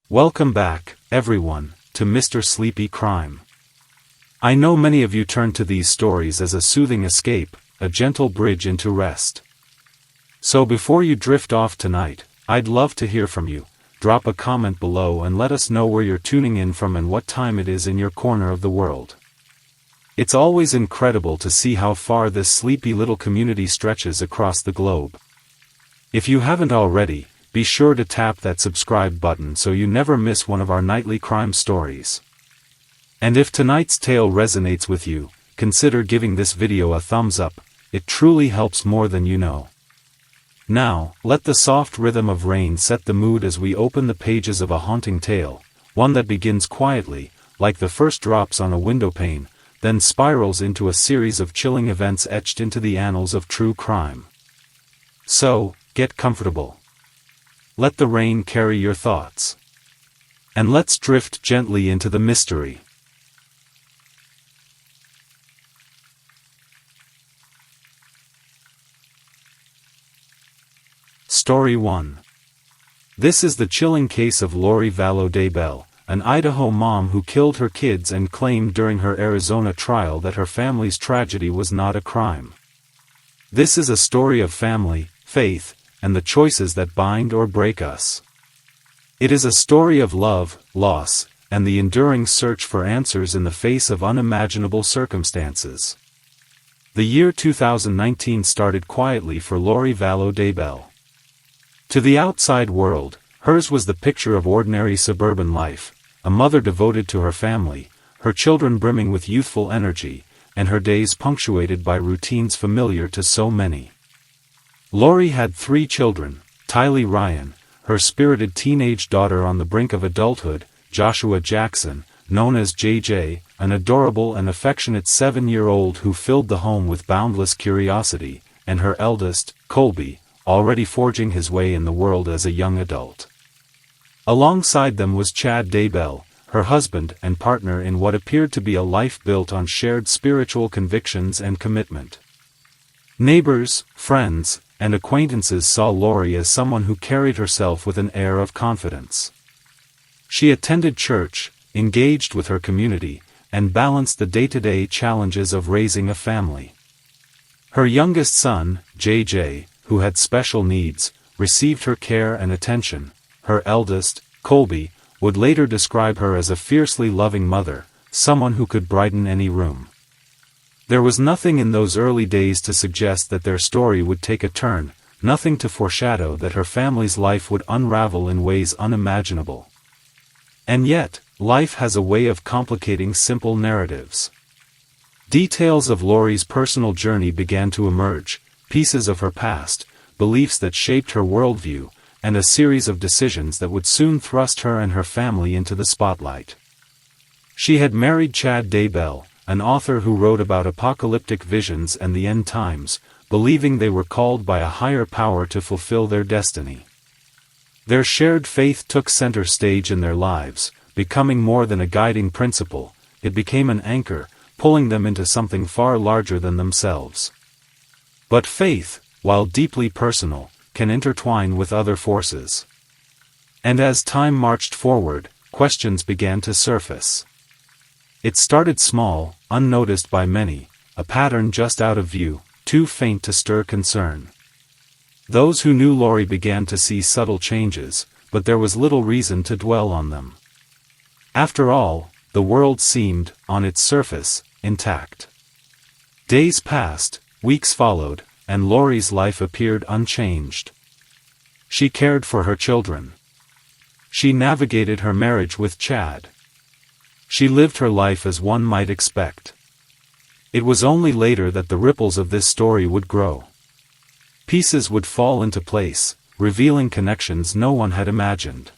Welcome back, everyone, to Mr. Sleepy Crime. I know many of you turn to these stories as a soothing escape, a gentle bridge into rest. So before you drift off tonight, I'd love to hear from you. Drop a comment below and let us know where you're tuning in from and what time it is in your corner of the world. It's always incredible to see how far this sleepy little community stretches across the globe. If you haven't already, be sure to tap that subscribe button so you never miss one of our nightly crime stories. And if tonight's tale resonates with you, consider giving this video a thumbs up. It truly helps more than you know. Now, let the soft rhythm of rain set the mood as we open the pages of a haunting tale, one that begins quietly, like the first drops on a windowpane, then spirals into a series of chilling events etched into the annals of true crime. So, get comfortable. Let the rain carry your thoughts. And let's drift gently into the mystery. Story 1. This is the chilling case of Lori Vallow Daybell, an Idaho mom who killed her kids and claimed during her Arizona trial that her family's tragedy was not a crime. This is a story of family, faith, and the choices that bind or break us. It is a story of love, loss, and the enduring search for answers in the face of unimaginable circumstances. The year 2019 started quietly for Lori Vallow Daybell. To the outside world, hers was the picture of ordinary suburban life, a mother devoted to her family, her children brimming with youthful energy, and her days punctuated by routines familiar to so many. Lori had 3 children, Tylee Ryan, her spirited teenage daughter on the brink of adulthood, Joshua Jackson, known as JJ, an adorable and affectionate 7-year-old who filled the home with boundless curiosity, and her eldest, Colby, already forging his way in the world as a young adult. Alongside them was Chad Daybell, her husband and partner in what appeared to be a life built on shared spiritual convictions and commitment. Neighbors, friends, and acquaintances saw Lori as someone who carried herself with an air of confidence. She attended church, engaged with her community, and balanced the day-to-day challenges of raising a family. Her youngest son, JJ, who had special needs, received her care and attention. Her eldest, Colby, would later describe her as a fiercely loving mother, someone who could brighten any room. There was nothing in those early days to suggest that their story would take a turn, nothing to foreshadow that her family's life would unravel in ways unimaginable. And yet, life has a way of complicating simple narratives. Details of Lori's personal journey began to emerge, pieces of her past, beliefs that shaped her worldview, and a series of decisions that would soon thrust her and her family into the spotlight. She had married Chad Daybell, an author who wrote about apocalyptic visions and the end times, believing they were called by a higher power to fulfill their destiny. Their shared faith took center stage in their lives, becoming more than a guiding principle. It became an anchor, pulling them into something far larger than themselves. But faith, while deeply personal, can intertwine with other forces. And as time marched forward, questions began to surface. It started small, unnoticed by many, a pattern just out of view, too faint to stir concern. Those who knew Lori began to see subtle changes, but there was little reason to dwell on them. After all, the world seemed, on its surface, intact. Days passed, weeks followed, and Lori's life appeared unchanged. She cared for her children. She navigated her marriage with Chad. She lived her life as one might expect. It was only later that the ripples of this story would grow. Pieces would fall into place, revealing connections no one had imagined.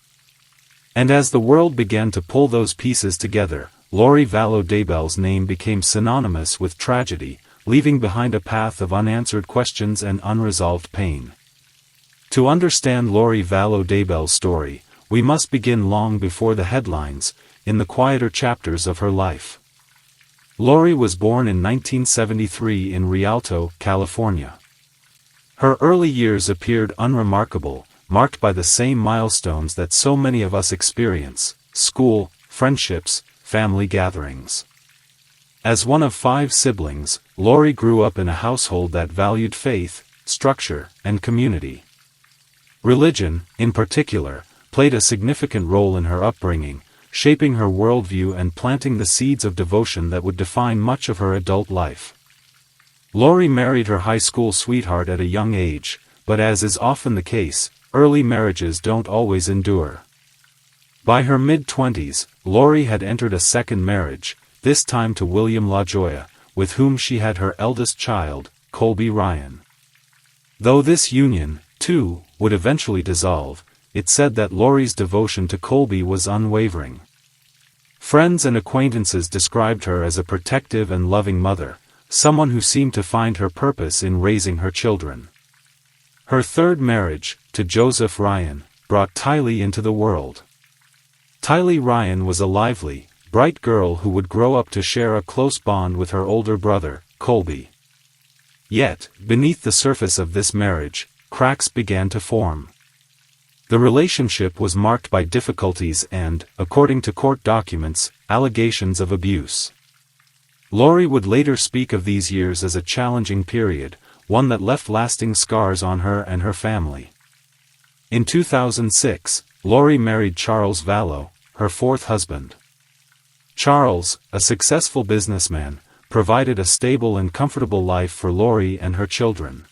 And as the world began to pull those pieces together, Lori Vallow Daybell's name became synonymous with tragedy, leaving behind a path of unanswered questions and unresolved pain. To understand Lori Vallow Daybell's story, we must begin long before the headlines, in the quieter chapters of her life. Lori was born in 1973 in Rialto, California. Her early years appeared unremarkable, marked by the same milestones that so many of us experience: school, friendships, family gatherings. As one of 5 siblings, Lori grew up in a household that valued faith, structure, and community. Religion, in particular, played a significant role in her upbringing, shaping her worldview and planting the seeds of devotion that would define much of her adult life. Lori married her high school sweetheart at a young age, but as is often the case, early marriages don't always endure. By her mid-20s, Lori had entered a second marriage, this time to William LaJoya, with whom she had her eldest child, Colby Ryan. Though this union, too, would eventually dissolve, it said that Lori's devotion to Colby was unwavering. Friends and acquaintances described her as a protective and loving mother, someone who seemed to find her purpose in raising her children. Her third marriage, to Joseph Ryan, brought Tylee into the world. Tylee Ryan was a lively, bright girl who would grow up to share a close bond with her older brother, Colby. Yet, beneath the surface of this marriage, cracks began to form. The relationship was marked by difficulties and, according to court documents, allegations of abuse. Lori would later speak of these years as a challenging period, one that left lasting scars on her and her family. In 2006, Lori married Charles Vallow, her fourth husband. Charles, a successful businessman, provided a stable and comfortable life for Lori and her children.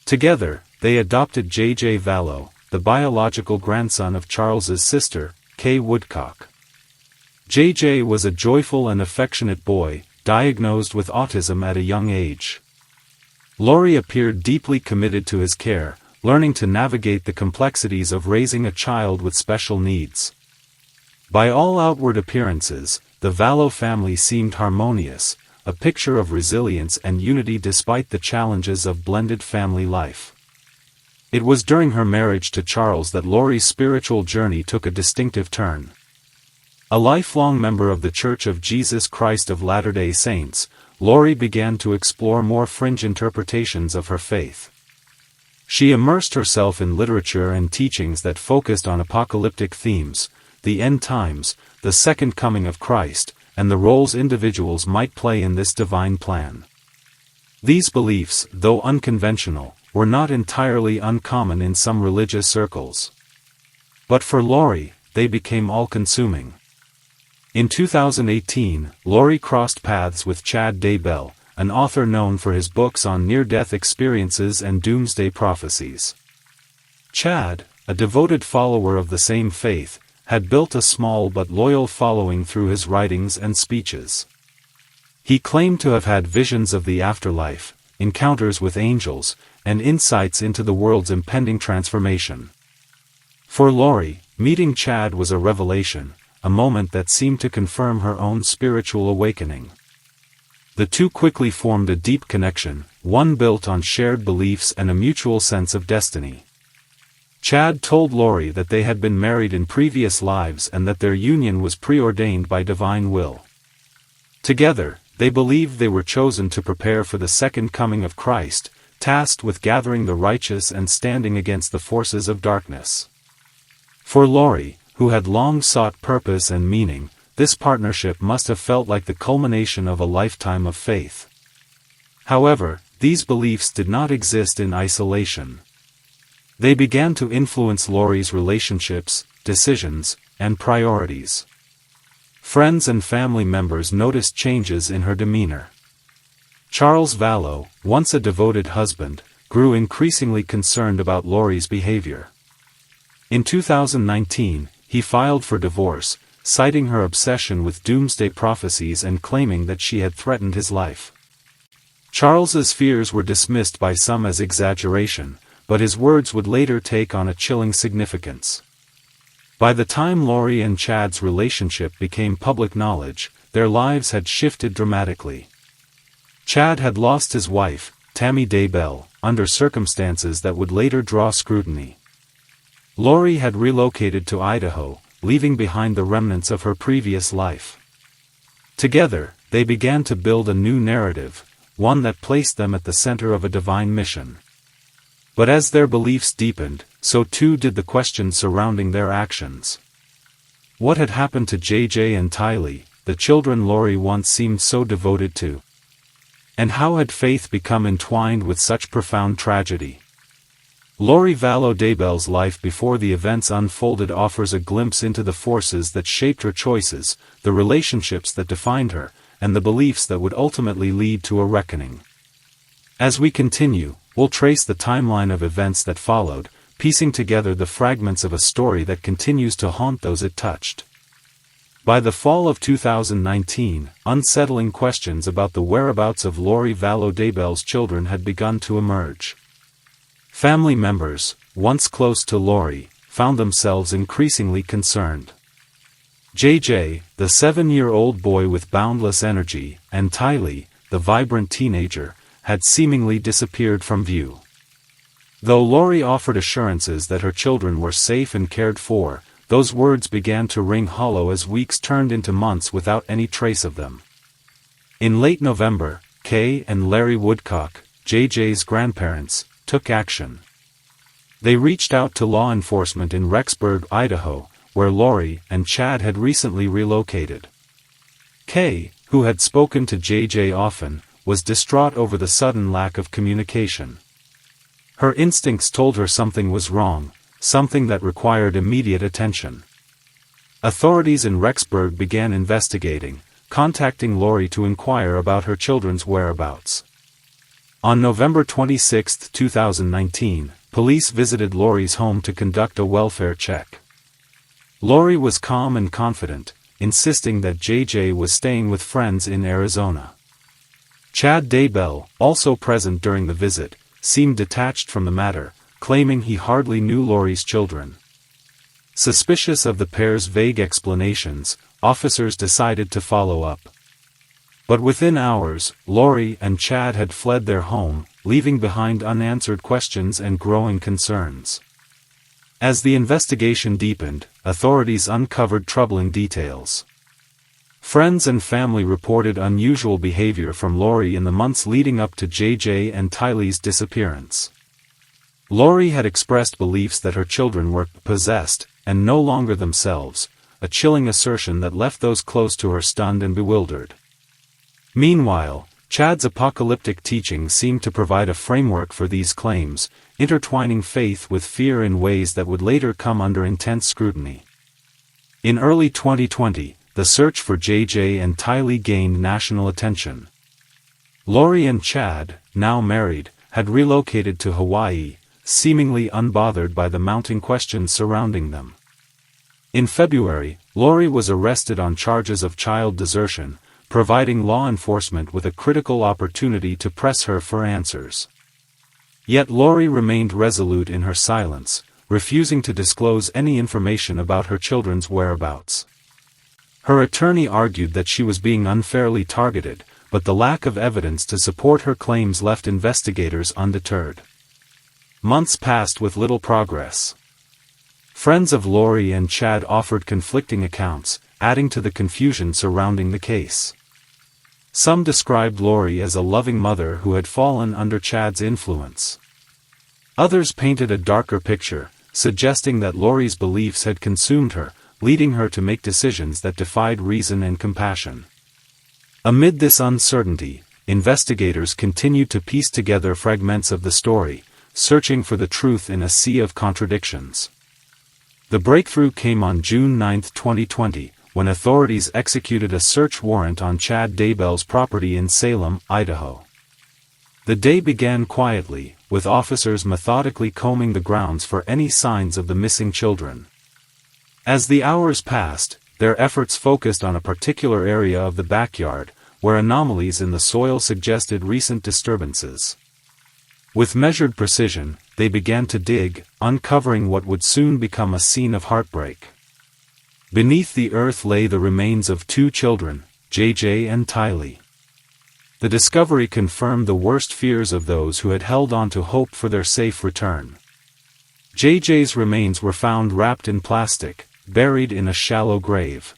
Together, they adopted J.J. Vallow, the biological grandson of Charles's sister, Kay Woodcock. J.J. was a joyful and affectionate boy, diagnosed with autism at a young age. Lori appeared deeply committed to his care, learning to navigate the complexities of raising a child with special needs. By all outward appearances, the Vallow family seemed harmonious, a picture of resilience and unity despite the challenges of blended family life. It was during her marriage to Charles that Lori's spiritual journey took a distinctive turn. A lifelong member of the Church of Jesus Christ of Latter-day Saints, Lori began to explore more fringe interpretations of her faith. She immersed herself in literature and teachings that focused on apocalyptic themes, the end times, the second coming of Christ, and the roles individuals might play in this divine plan. These beliefs, though unconventional, were not entirely uncommon in some religious circles. But for Lori, they became all-consuming. In 2018, Lori crossed paths with Chad Daybell, an author known for his books on near-death experiences and doomsday prophecies. Chad, a devoted follower of the same faith, had built a small but loyal following through his writings and speeches. He claimed to have had visions of the afterlife, encounters with angels, and insights into the world's impending transformation. For Lori, meeting Chad was a revelation, a moment that seemed to confirm her own spiritual awakening. The two quickly formed a deep connection, one built on shared beliefs and a mutual sense of destiny. Chad told Lori that they had been married in previous lives and that their union was preordained by divine will. Together, they believed they were chosen to prepare for the second coming of Christ, tasked with gathering the righteous and standing against the forces of darkness. For Lori, who had long sought purpose and meaning, this partnership must have felt like the culmination of a lifetime of faith. However, these beliefs did not exist in isolation. They began to influence Lori's relationships, decisions, and priorities. Friends and family members noticed changes in her demeanor. Charles Vallow, once a devoted husband, grew increasingly concerned about Lori's behavior. In 2019, he filed for divorce, citing her obsession with doomsday prophecies and claiming that she had threatened his life. Charles's fears were dismissed by some as exaggeration, but his words would later take on a chilling significance. By the time Lori and Chad's relationship became public knowledge, their lives had shifted dramatically. Chad had lost his wife, Tammy Daybell, under circumstances that would later draw scrutiny. Lori had relocated to Idaho, leaving behind the remnants of her previous life. Together, they began to build a new narrative, one that placed them at the center of a divine mission. But as their beliefs deepened, so too did the questions surrounding their actions. What had happened to JJ and Tylee, the children Lori once seemed so devoted to? And how had Faith become entwined with such profound tragedy? Lori Vallow Daybell's life before the events unfolded offers a glimpse into the forces that shaped her choices, the relationships that defined her, and the beliefs that would ultimately lead to a reckoning. As we continue, we'll trace the timeline of events that followed, piecing together the fragments of a story that continues to haunt those it touched. By the fall of 2019, unsettling questions about the whereabouts of Lori Vallow Daybell's children had begun to emerge. Family members, once close to Lori, found themselves increasingly concerned. JJ, the 7-year-old boy with boundless energy, and Tylee, the vibrant teenager, had seemingly disappeared from view. Though Lori offered assurances that her children were safe and cared for, those words began to ring hollow as weeks turned into months without any trace of them. In late November, Kay and Larry Woodcock, JJ's grandparents, took action. They reached out to law enforcement in Rexburg, Idaho, where Lori and Chad had recently relocated. Kay, who had spoken to JJ often, was distraught over the sudden lack of communication. Her instincts told her something was wrong, something that required immediate attention. Authorities in Rexburg began investigating, contacting Lori to inquire about her children's whereabouts. On November 26, 2019, police visited Lori's home to conduct a welfare check. Lori was calm and confident, insisting that JJ was staying with friends in Arizona. Chad Daybell, also present during the visit, seemed detached from the matter, claiming he hardly knew Lori's children. Suspicious of the pair's vague explanations, officers decided to follow up. But within hours, Lori and Chad had fled their home, leaving behind unanswered questions and growing concerns. As the investigation deepened, authorities uncovered troubling details. Friends and family reported unusual behavior from Lori in the months leading up to JJ and Tylee's disappearance. Lori had expressed beliefs that her children were possessed, and no longer themselves, a chilling assertion that left those close to her stunned and bewildered. Meanwhile, Chad's apocalyptic teachings seemed to provide a framework for these claims, intertwining faith with fear in ways that would later come under intense scrutiny. In early 2020, the search for JJ and Tylee gained national attention. Lori and Chad, now married, had relocated to Hawaii, seemingly unbothered by the mounting questions surrounding them. In February, Lori was arrested on charges of child desertion, providing law enforcement with a critical opportunity to press her for answers. Yet Lori remained resolute in her silence, refusing to disclose any information about her children's whereabouts. Her attorney argued that she was being unfairly targeted, but the lack of evidence to support her claims left investigators undeterred. Months passed with little progress. Friends of Lori and Chad offered conflicting accounts, adding to the confusion surrounding the case. Some described Lori as a loving mother who had fallen under Chad's influence. Others painted a darker picture, suggesting that Lori's beliefs had consumed her, leading her to make decisions that defied reason and compassion. Amid this uncertainty, investigators continued to piece together fragments of the story, searching for the truth in a sea of contradictions. The breakthrough came on June 9, 2020, when authorities executed a search warrant on Chad Daybell's property in Salem, Idaho. The day began quietly, with officers methodically combing the grounds for any signs of the missing children. As the hours passed, their efforts focused on a particular area of the backyard, where anomalies in the soil suggested recent disturbances. With measured precision, they began to dig, uncovering what would soon become a scene of heartbreak. Beneath the earth lay the remains of 2 children, JJ and Tylee. The discovery confirmed the worst fears of those who had held on to hope for their safe return. JJ's remains were found wrapped in plastic, buried in a shallow grave.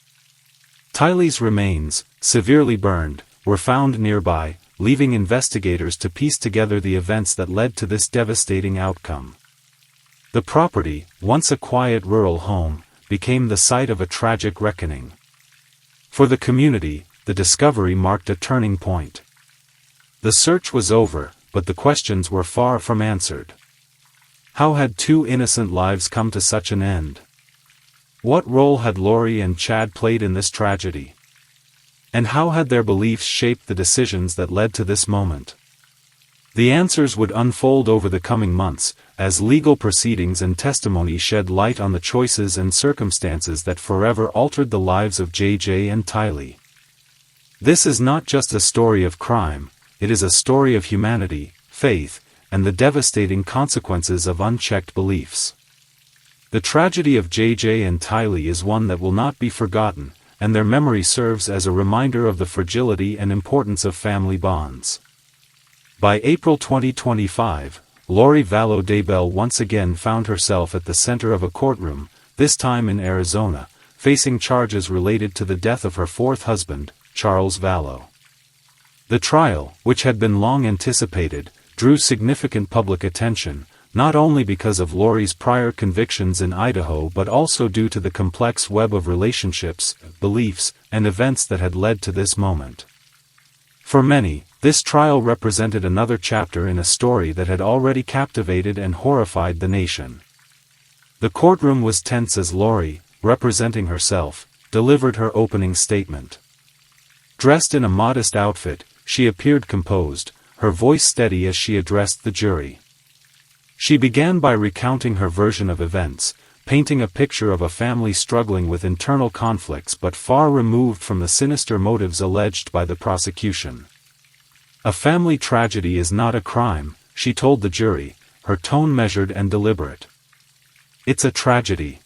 Tylee's remains, severely burned, were found nearby, leaving investigators to piece together the events that led to this devastating outcome. The property, once a quiet rural home, became the site of a tragic reckoning. For the community, the discovery marked a turning point. The search was over, but the questions were far from answered. How had two innocent lives come to such an end? What role had Lori and Chad played in this tragedy? And how had their beliefs shaped the decisions that led to this moment? The answers would unfold over the coming months, as legal proceedings and testimony shed light on the choices and circumstances that forever altered the lives of JJ and Tylee. This is not just a story of crime, it is a story of humanity, faith, and the devastating consequences of unchecked beliefs. The tragedy of JJ and Tylee is one that will not be forgotten, and their memory serves as a reminder of the fragility and importance of family bonds. By April 2025, Lori Vallow Daybell once again found herself at the center of a courtroom, this time in Arizona, facing charges related to the death of her fourth husband, Charles Vallow. The trial, which had been long anticipated, drew significant public attention, not only because of Lori's prior convictions in Idaho but also due to the complex web of relationships, beliefs, and events that had led to this moment. For many, this trial represented another chapter in a story that had already captivated and horrified the nation. The courtroom was tense as Lori, representing herself, delivered her opening statement. Dressed in a modest outfit, she appeared composed, her voice steady as she addressed the jury. She began by recounting her version of events, painting a picture of a family struggling with internal conflicts but far removed from the sinister motives alleged by the prosecution. A family tragedy is not a crime, she told the jury, her tone measured and deliberate. It's a tragedy.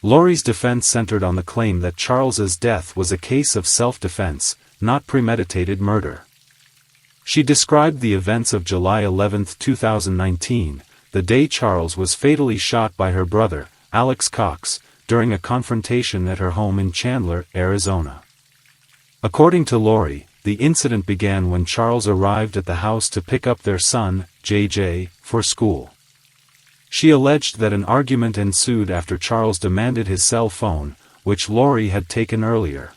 Lori's defense centered on the claim that Charles's death was a case of self-defense, not premeditated murder. She described the events of July 11, 2019, the day Charles was fatally shot by her brother, Alex Cox, during a confrontation at her home in Chandler, Arizona. According to Lori, the incident began when Charles arrived at the house to pick up their son, JJ, for school. She alleged that an argument ensued after Charles demanded his cell phone, which Lori had taken earlier.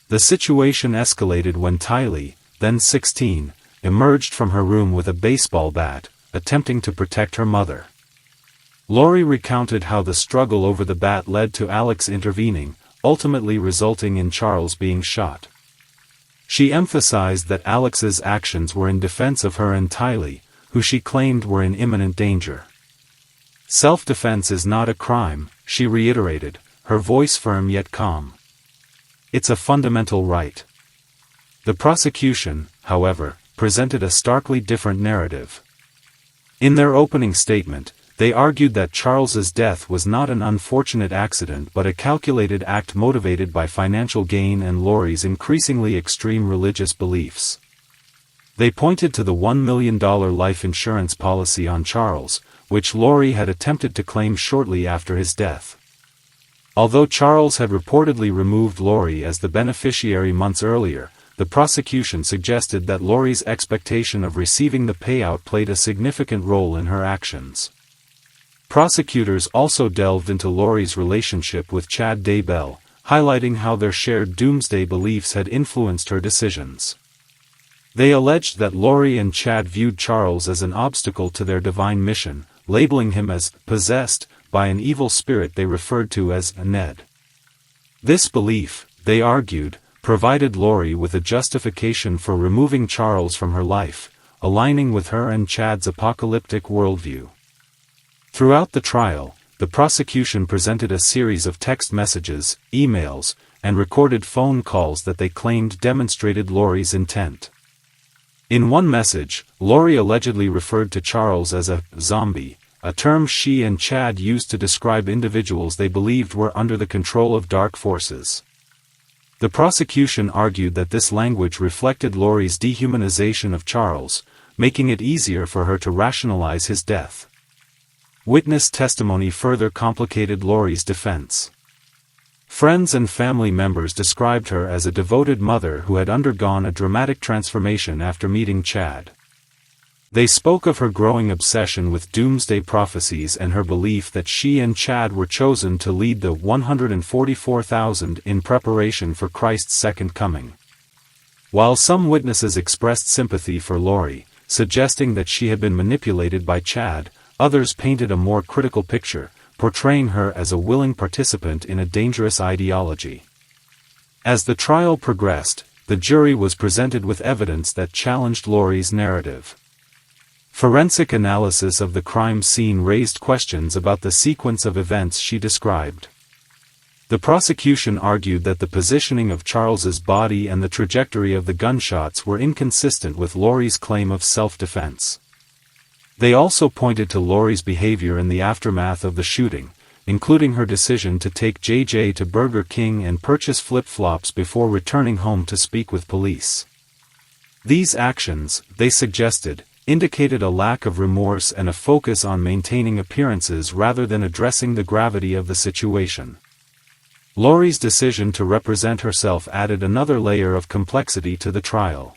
The situation escalated when Tylee, then 16, emerged from her room with a baseball bat, attempting to protect her mother. Lori recounted how the struggle over the bat led to Alex intervening, ultimately resulting in Charles being shot. She emphasized that Alex's actions were in defense of her and Tylee, who she claimed were in imminent danger. Self-defense is not a crime, she reiterated, her voice firm yet calm. It's a fundamental right. The prosecution, however, presented a starkly different narrative. In their opening statement, they argued that Charles's death was not an unfortunate accident but a calculated act motivated by financial gain and Lori's increasingly extreme religious beliefs. They pointed to the $1 million life insurance policy on Charles, which Lori had attempted to claim shortly after his death. Although Charles had reportedly removed Lori as the beneficiary months earlier, the prosecution suggested that Lori's expectation of receiving the payout played a significant role in her actions. Prosecutors also delved into Lori's relationship with Chad Daybell, highlighting how their shared doomsday beliefs had influenced her decisions. They alleged that Lori and Chad viewed Charles as an obstacle to their divine mission, labeling him as possessed by an evil spirit they referred to as Ned. This belief, they argued, provided Lori with a justification for removing Charles from her life, aligning with her and Chad's apocalyptic worldview. Throughout the trial, the prosecution presented a series of text messages, emails, and recorded phone calls that they claimed demonstrated Lori's intent. In one message, Lori allegedly referred to Charles as a zombie, a term she and Chad used to describe individuals they believed were under the control of dark forces. The prosecution argued that this language reflected Lori's dehumanization of Charles, making it easier for her to rationalize his death. Witness testimony further complicated Lori's defense. Friends and family members described her as a devoted mother who had undergone a dramatic transformation after meeting Chad. They spoke of her growing obsession with doomsday prophecies and her belief that she and Chad were chosen to lead the 144,000 in preparation for Christ's second coming. While some witnesses expressed sympathy for Lori, suggesting that she had been manipulated by Chad, others painted a more critical picture, portraying her as a willing participant in a dangerous ideology. As the trial progressed, the jury was presented with evidence that challenged Lori's narrative. Forensic analysis of the crime scene raised questions about the sequence of events she described. The prosecution argued that the positioning of Charles's body and the trajectory of the gunshots were inconsistent with Lori's claim of self-defense. They also pointed to Lori's behavior in the aftermath of the shooting, including her decision to take JJ to Burger King and purchase flip-flops before returning home to speak with police. These actions, they suggested, indicated a lack of remorse and a focus on maintaining appearances rather than addressing the gravity of the situation. Lori's decision to represent herself added another layer of complexity to the trial.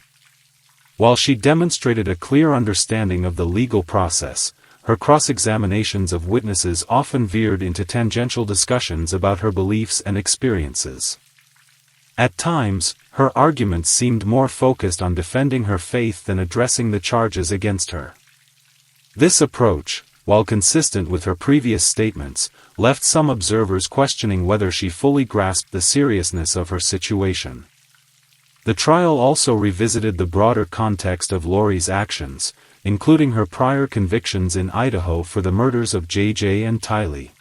While she demonstrated a clear understanding of the legal process, her cross-examinations of witnesses often veered into tangential discussions about her beliefs and experiences. At times, her arguments seemed more focused on defending her faith than addressing the charges against her. This approach, while consistent with her previous statements, left some observers questioning whether she fully grasped the seriousness of her situation. The trial also revisited the broader context of Lori's actions, including her prior convictions in Idaho for the murders of JJ and Tylee.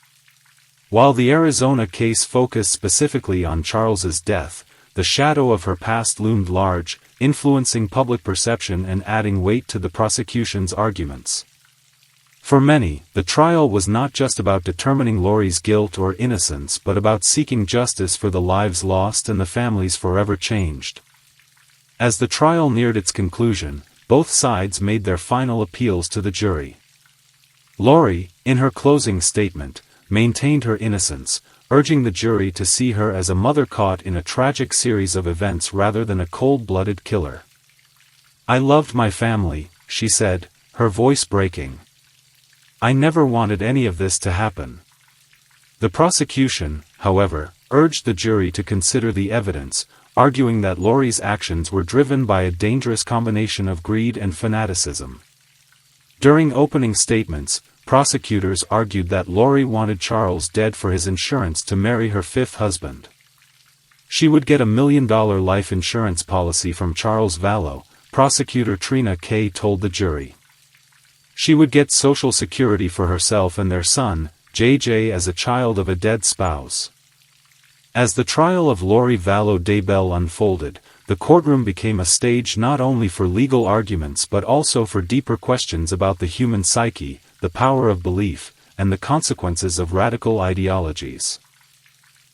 While the Arizona case focused specifically on Charles's death, the shadow of her past loomed large, influencing public perception and adding weight to the prosecution's arguments. For many, the trial was not just about determining Lori's guilt or innocence but about seeking justice for the lives lost and the families forever changed. As the trial neared its conclusion, both sides made their final appeals to the jury. Lori, in her closing statement, maintained her innocence, urging the jury to see her as a mother caught in a tragic series of events rather than a cold-blooded killer. "I loved my family," she said, her voice breaking. "I never wanted any of this to happen." The prosecution, however, urged the jury to consider the evidence, arguing that Lori's actions were driven by a dangerous combination of greed and fanaticism. During opening statements, prosecutors argued that Lori wanted Charles dead for his insurance to marry her fifth husband. She would get $1 million life insurance policy from Charles Vallow, prosecutor Trina Kay told the jury. She would get Social Security for herself and their son, JJ, as a child of a dead spouse. As the trial of Lori Vallow Daybell unfolded, the courtroom became a stage not only for legal arguments but also for deeper questions about the human psyche, the power of belief, and the consequences of radical ideologies.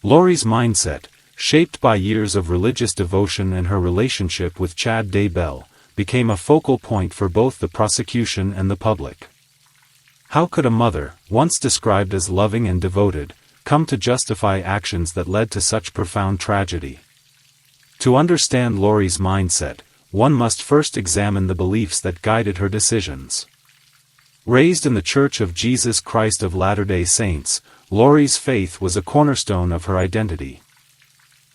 Lori's mindset, shaped by years of religious devotion and her relationship with Chad Daybell, became a focal point for both the prosecution and the public. How could a mother, once described as loving and devoted, come to justify actions that led to such profound tragedy? To understand Lori's mindset, one must first examine the beliefs that guided her decisions. Raised in the Church of Jesus Christ of Latter-day Saints, Lori's faith was a cornerstone of her identity.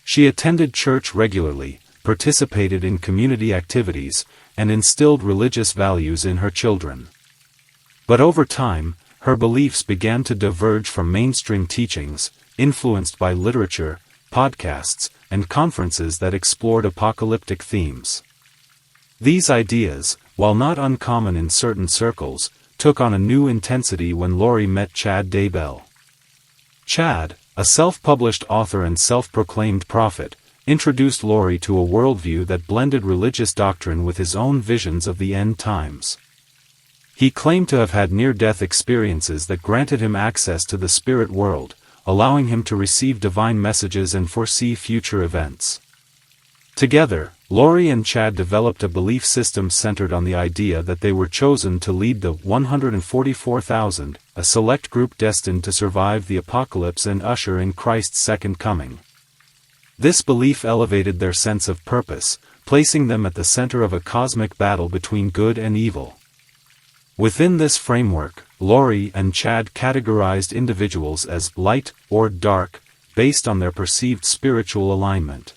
She attended church regularly, participated in community activities, and instilled religious values in her children. But over time, her beliefs began to diverge from mainstream teachings, influenced by literature, podcasts, and conferences that explored apocalyptic themes. These ideas, while not uncommon in certain circles, took on a new intensity when Lori met Chad Daybell. Chad, a self-published author and self-proclaimed prophet, introduced Lori to a worldview that blended religious doctrine with his own visions of the end times. He claimed to have had near-death experiences that granted him access to the spirit world, allowing him to receive divine messages and foresee future events. Together, Lori and Chad developed a belief system centered on the idea that they were chosen to lead the 144,000, a select group destined to survive the apocalypse and usher in Christ's second coming. This belief elevated their sense of purpose, placing them at the center of a cosmic battle between good and evil. Within this framework, Lori and Chad categorized individuals as light or dark, based on their perceived spiritual alignment.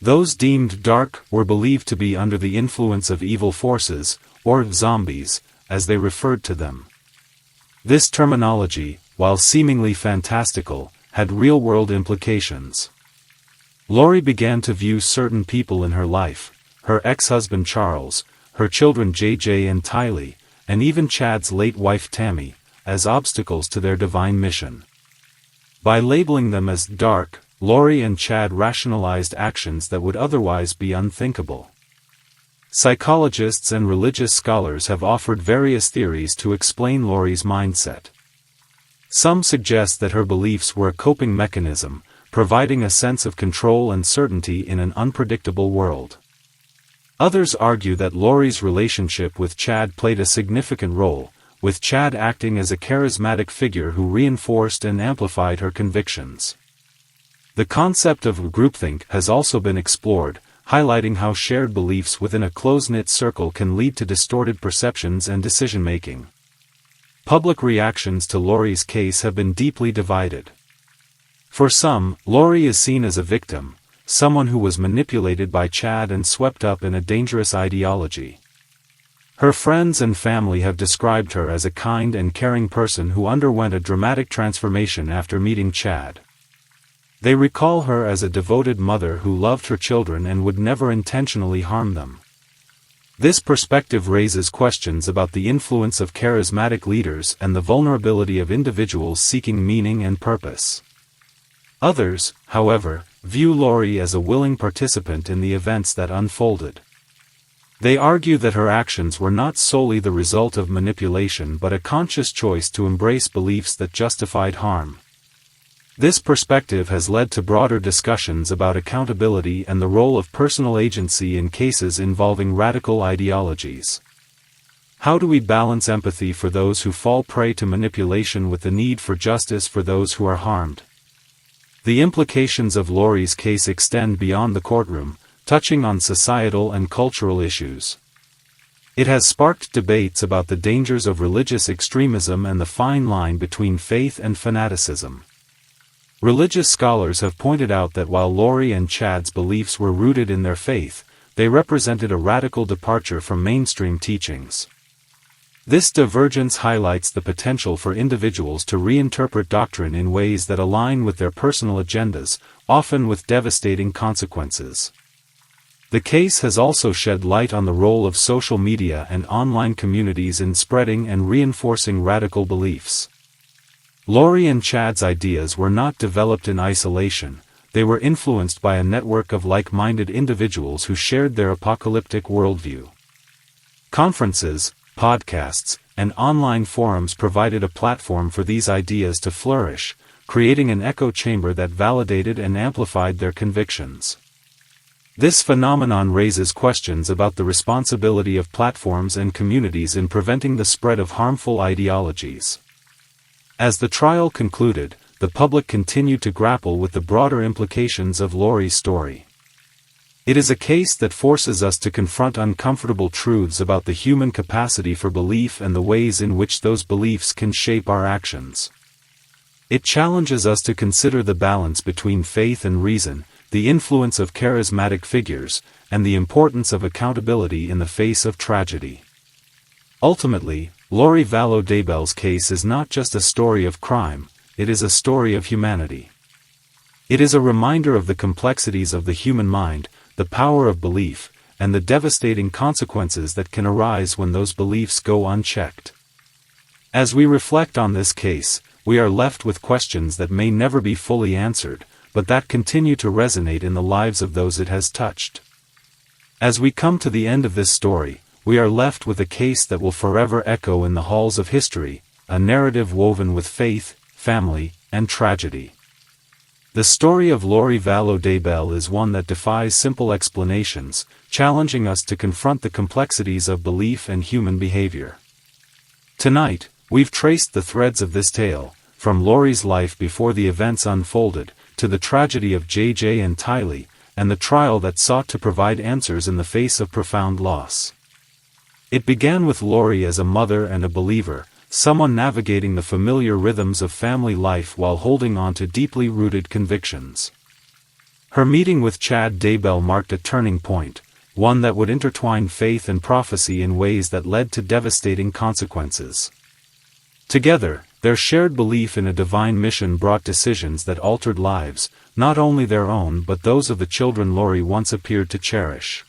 Those deemed dark were believed to be under the influence of evil forces, or zombies, as they referred to them. This terminology, while seemingly fantastical, had real-world implications. Lori began to view certain people in her life, her ex-husband Charles, her children JJ and Tylee, and even Chad's late wife Tammy, as obstacles to their divine mission. By labeling them as dark, Lori and Chad rationalized actions that would otherwise be unthinkable. Psychologists and religious scholars have offered various theories to explain Lori's mindset. Some suggest that her beliefs were a coping mechanism, providing a sense of control and certainty in an unpredictable world. Others argue that Lori's relationship with Chad played a significant role, with Chad acting as a charismatic figure who reinforced and amplified her convictions. The concept of groupthink has also been explored, highlighting how shared beliefs within a close-knit circle can lead to distorted perceptions and decision-making. Public reactions to Lori's case have been deeply divided. For some, Lori is seen as a victim, someone who was manipulated by Chad and swept up in a dangerous ideology. Her friends and family have described her as a kind and caring person who underwent a dramatic transformation after meeting Chad. They recall her as a devoted mother who loved her children and would never intentionally harm them. This perspective raises questions about the influence of charismatic leaders and the vulnerability of individuals seeking meaning and purpose. Others, however, view Lori as a willing participant in the events that unfolded. They argue that her actions were not solely the result of manipulation but a conscious choice to embrace beliefs that justified harm. This perspective has led to broader discussions about accountability and the role of personal agency in cases involving radical ideologies. How do we balance empathy for those who fall prey to manipulation with the need for justice for those who are harmed? The implications of Lori's case extend beyond the courtroom, touching on societal and cultural issues. It has sparked debates about the dangers of religious extremism and the fine line between faith and fanaticism. Religious scholars have pointed out that while Lori and Chad's beliefs were rooted in their faith, they represented a radical departure from mainstream teachings. This divergence highlights the potential for individuals to reinterpret doctrine in ways that align with their personal agendas, often with devastating consequences. The case has also shed light on the role of social media and online communities in spreading and reinforcing radical beliefs. Lori and Chad's ideas were not developed in isolation, they were influenced by a network of like-minded individuals who shared their apocalyptic worldview. Conferences, podcasts, and online forums provided a platform for these ideas to flourish, creating an echo chamber that validated and amplified their convictions. This phenomenon raises questions about the responsibility of platforms and communities in preventing the spread of harmful ideologies. As the trial concluded, the public continued to grapple with the broader implications of Lori's story. It is a case that forces us to confront uncomfortable truths about the human capacity for belief and the ways in which those beliefs can shape our actions. It challenges us to consider the balance between faith and reason, the influence of charismatic figures, and the importance of accountability in the face of tragedy. Ultimately, Lori Vallow Daybell's case is not just a story of crime, it is a story of humanity. It is a reminder of the complexities of the human mind, the power of belief, and the devastating consequences that can arise when those beliefs go unchecked. As we reflect on this case, we are left with questions that may never be fully answered, but that continue to resonate in the lives of those it has touched. As we come to the end of this story, we are left with a case that will forever echo in the halls of history, a narrative woven with faith, family, and tragedy. The story of Lori Vallow Daybell is one that defies simple explanations, challenging us to confront the complexities of belief and human behavior. Tonight, we've traced the threads of this tale, from Lori's life before the events unfolded, to the tragedy of JJ and Tylee, and the trial that sought to provide answers in the face of profound loss. It began with Lori as a mother and a believer, someone navigating the familiar rhythms of family life while holding on to deeply rooted convictions. Her meeting with Chad Daybell marked a turning point, one that would intertwine faith and prophecy in ways that led to devastating consequences. Together, their shared belief in a divine mission brought decisions that altered lives, not only their own but those of the children Lori once appeared to cherish.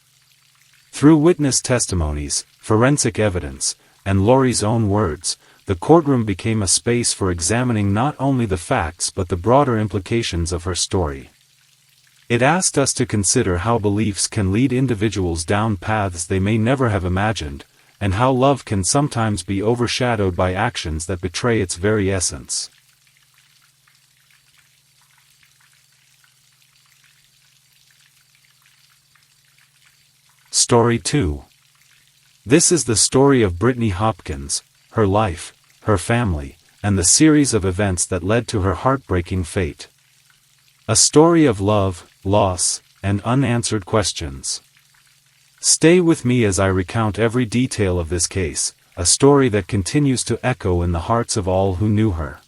Through witness testimonies, forensic evidence, and Lori's own words, the courtroom became a space for examining not only the facts but the broader implications of her story. It asked us to consider how beliefs can lead individuals down paths they may never have imagined, and how love can sometimes be overshadowed by actions that betray its very essence. Story 2. This is the story of Brittany Hopkins, her life, her family, and the series of events that led to her heartbreaking fate. A story of love, loss, and unanswered questions. Stay with me as I recount every detail of this case, a story that continues to echo in the hearts of all who knew her.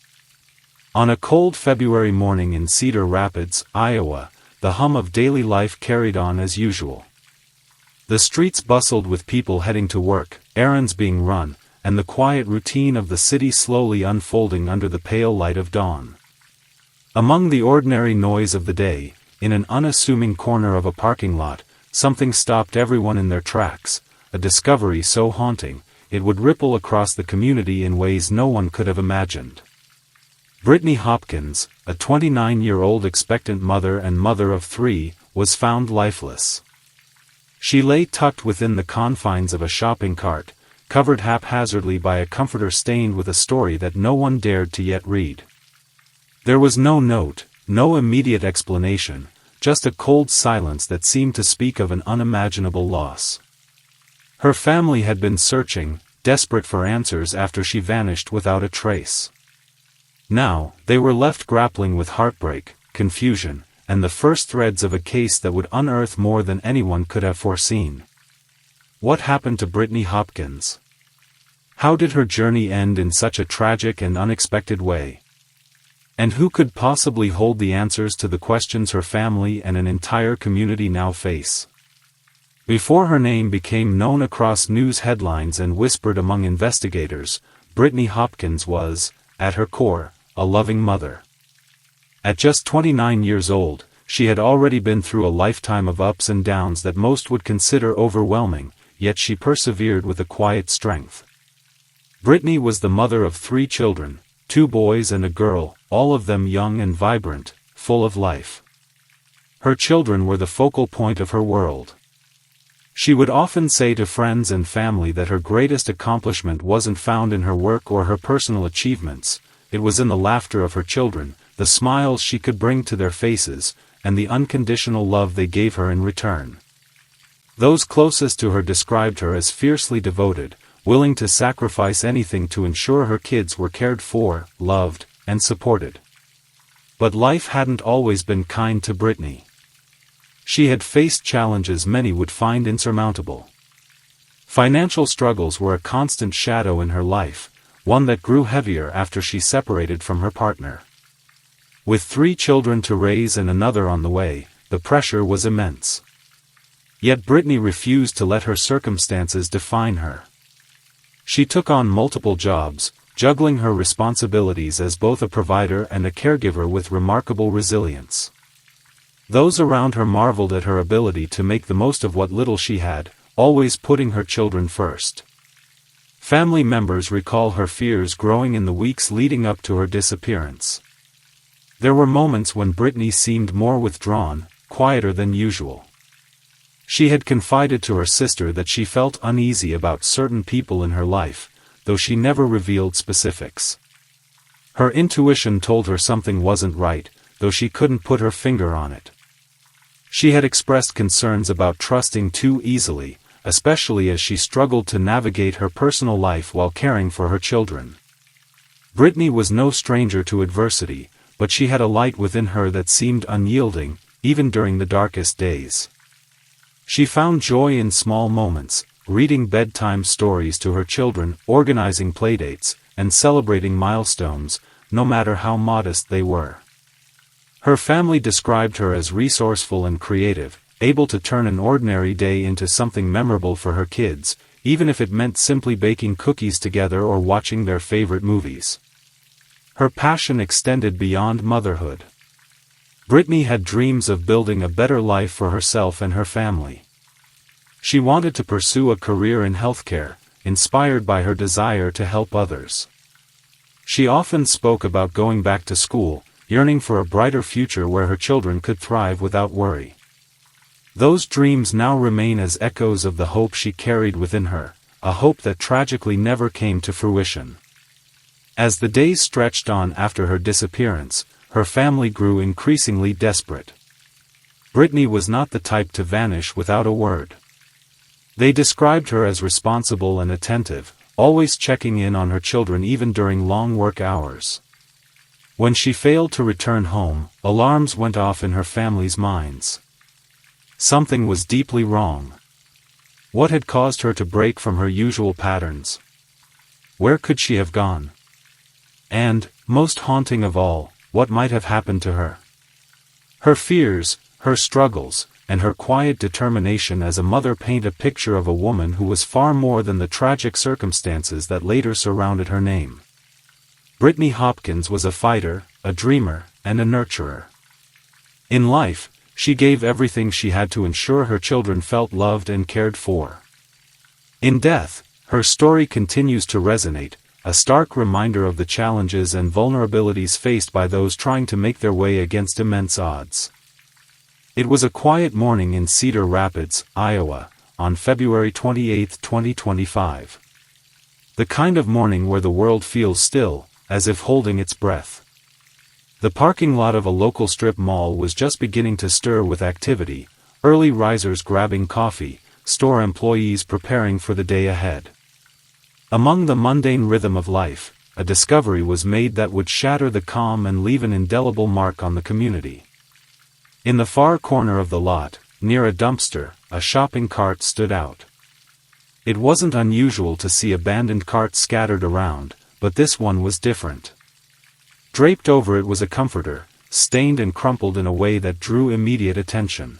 On a cold February morning in Cedar Rapids, Iowa, the hum of daily life carried on as usual. The streets bustled with people heading to work, errands being run, and the quiet routine of the city slowly unfolding under the pale light of dawn. Among the ordinary noise of the day, in an unassuming corner of a parking lot, something stopped everyone in their tracks, a discovery so haunting, it would ripple across the community in ways no one could have imagined. Brittany Hopkins, a 29-year-old expectant mother and mother of 3, was found lifeless. She lay tucked within the confines of a shopping cart, covered haphazardly by a comforter stained with a story that no one dared to yet read. There was no note, no immediate explanation, just a cold silence that seemed to speak of an unimaginable loss. Her family had been searching, desperate for answers after she vanished without a trace. Now, they were left grappling with heartbreak, confusion, and the first threads of a case that would unearth more than anyone could have foreseen. What happened to Brittany Hopkins? How did her journey end in such a tragic and unexpected way? And who could possibly hold the answers to the questions her family and an entire community now face? Before her name became known across news headlines and whispered among investigators, Brittany Hopkins was, at her core, a loving mother. At just 29 years old, she had already been through a lifetime of ups and downs that most would consider overwhelming, yet she persevered with a quiet strength. Brittany was the mother of 3 children, 2 boys and a girl, all of them young and vibrant, full of life. Her children were the focal point of her world. She would often say to friends and family that her greatest accomplishment wasn't found in her work or her personal achievements, it was in the laughter of her children, the smiles she could bring to their faces, and the unconditional love they gave her in return. Those closest to her described her as fiercely devoted, willing to sacrifice anything to ensure her kids were cared for, loved, and supported. But life hadn't always been kind to Brittany. She had faced challenges many would find insurmountable. Financial struggles were a constant shadow in her life, one that grew heavier after she separated from her partner. With 3 children to raise and another on the way, the pressure was immense. Yet Brittany refused to let her circumstances define her. She took on multiple jobs, juggling her responsibilities as both a provider and a caregiver with remarkable resilience. Those around her marveled at her ability to make the most of what little she had, always putting her children first. Family members recall her fears growing in the weeks leading up to her disappearance. There were moments when Brittany seemed more withdrawn, quieter than usual. She had confided to her sister that she felt uneasy about certain people in her life, though she never revealed specifics. Her intuition told her something wasn't right, though she couldn't put her finger on it. She had expressed concerns about trusting too easily, especially as she struggled to navigate her personal life while caring for her children. Brittany was no stranger to adversity, but she had a light within her that seemed unyielding, even during the darkest days. She found joy in small moments, reading bedtime stories to her children, organizing playdates, and celebrating milestones, no matter how modest they were. Her family described her as resourceful and creative, able to turn an ordinary day into something memorable for her kids, even if it meant simply baking cookies together or watching their favorite movies. Her passion extended beyond motherhood. Brittany had dreams of building a better life for herself and her family. She wanted to pursue a career in healthcare, inspired by her desire to help others. She often spoke about going back to school, yearning for a brighter future where her children could thrive without worry. Those dreams now remain as echoes of the hope she carried within her, a hope that tragically never came to fruition. As the days stretched on after her disappearance, her family grew increasingly desperate. Brittany was not the type to vanish without a word. They described her as responsible and attentive, always checking in on her children even during long work hours. When she failed to return home, alarms went off in her family's minds. Something was deeply wrong. What had caused her to break from her usual patterns? Where could she have gone? And, most haunting of all, what might have happened to her? Her fears, her struggles, and her quiet determination as a mother paint a picture of a woman who was far more than the tragic circumstances that later surrounded her name. Brittany Hopkins was a fighter, a dreamer, and a nurturer. In life, she gave everything she had to ensure her children felt loved and cared for. In death, her story continues to resonate, a stark reminder of the challenges and vulnerabilities faced by those trying to make their way against immense odds. It was a quiet morning in Cedar Rapids, Iowa, on February 28, 2025. The kind of morning where the world feels still, as if holding its breath. The parking lot of a local strip mall was just beginning to stir with activity, early risers grabbing coffee, store employees preparing for the day ahead. Among the mundane rhythm of life, a discovery was made that would shatter the calm and leave an indelible mark on the community. In the far corner of the lot, near a dumpster, a shopping cart stood out. It wasn't unusual to see abandoned carts scattered around, but this one was different. Draped over it was a comforter, stained and crumpled in a way that drew immediate attention.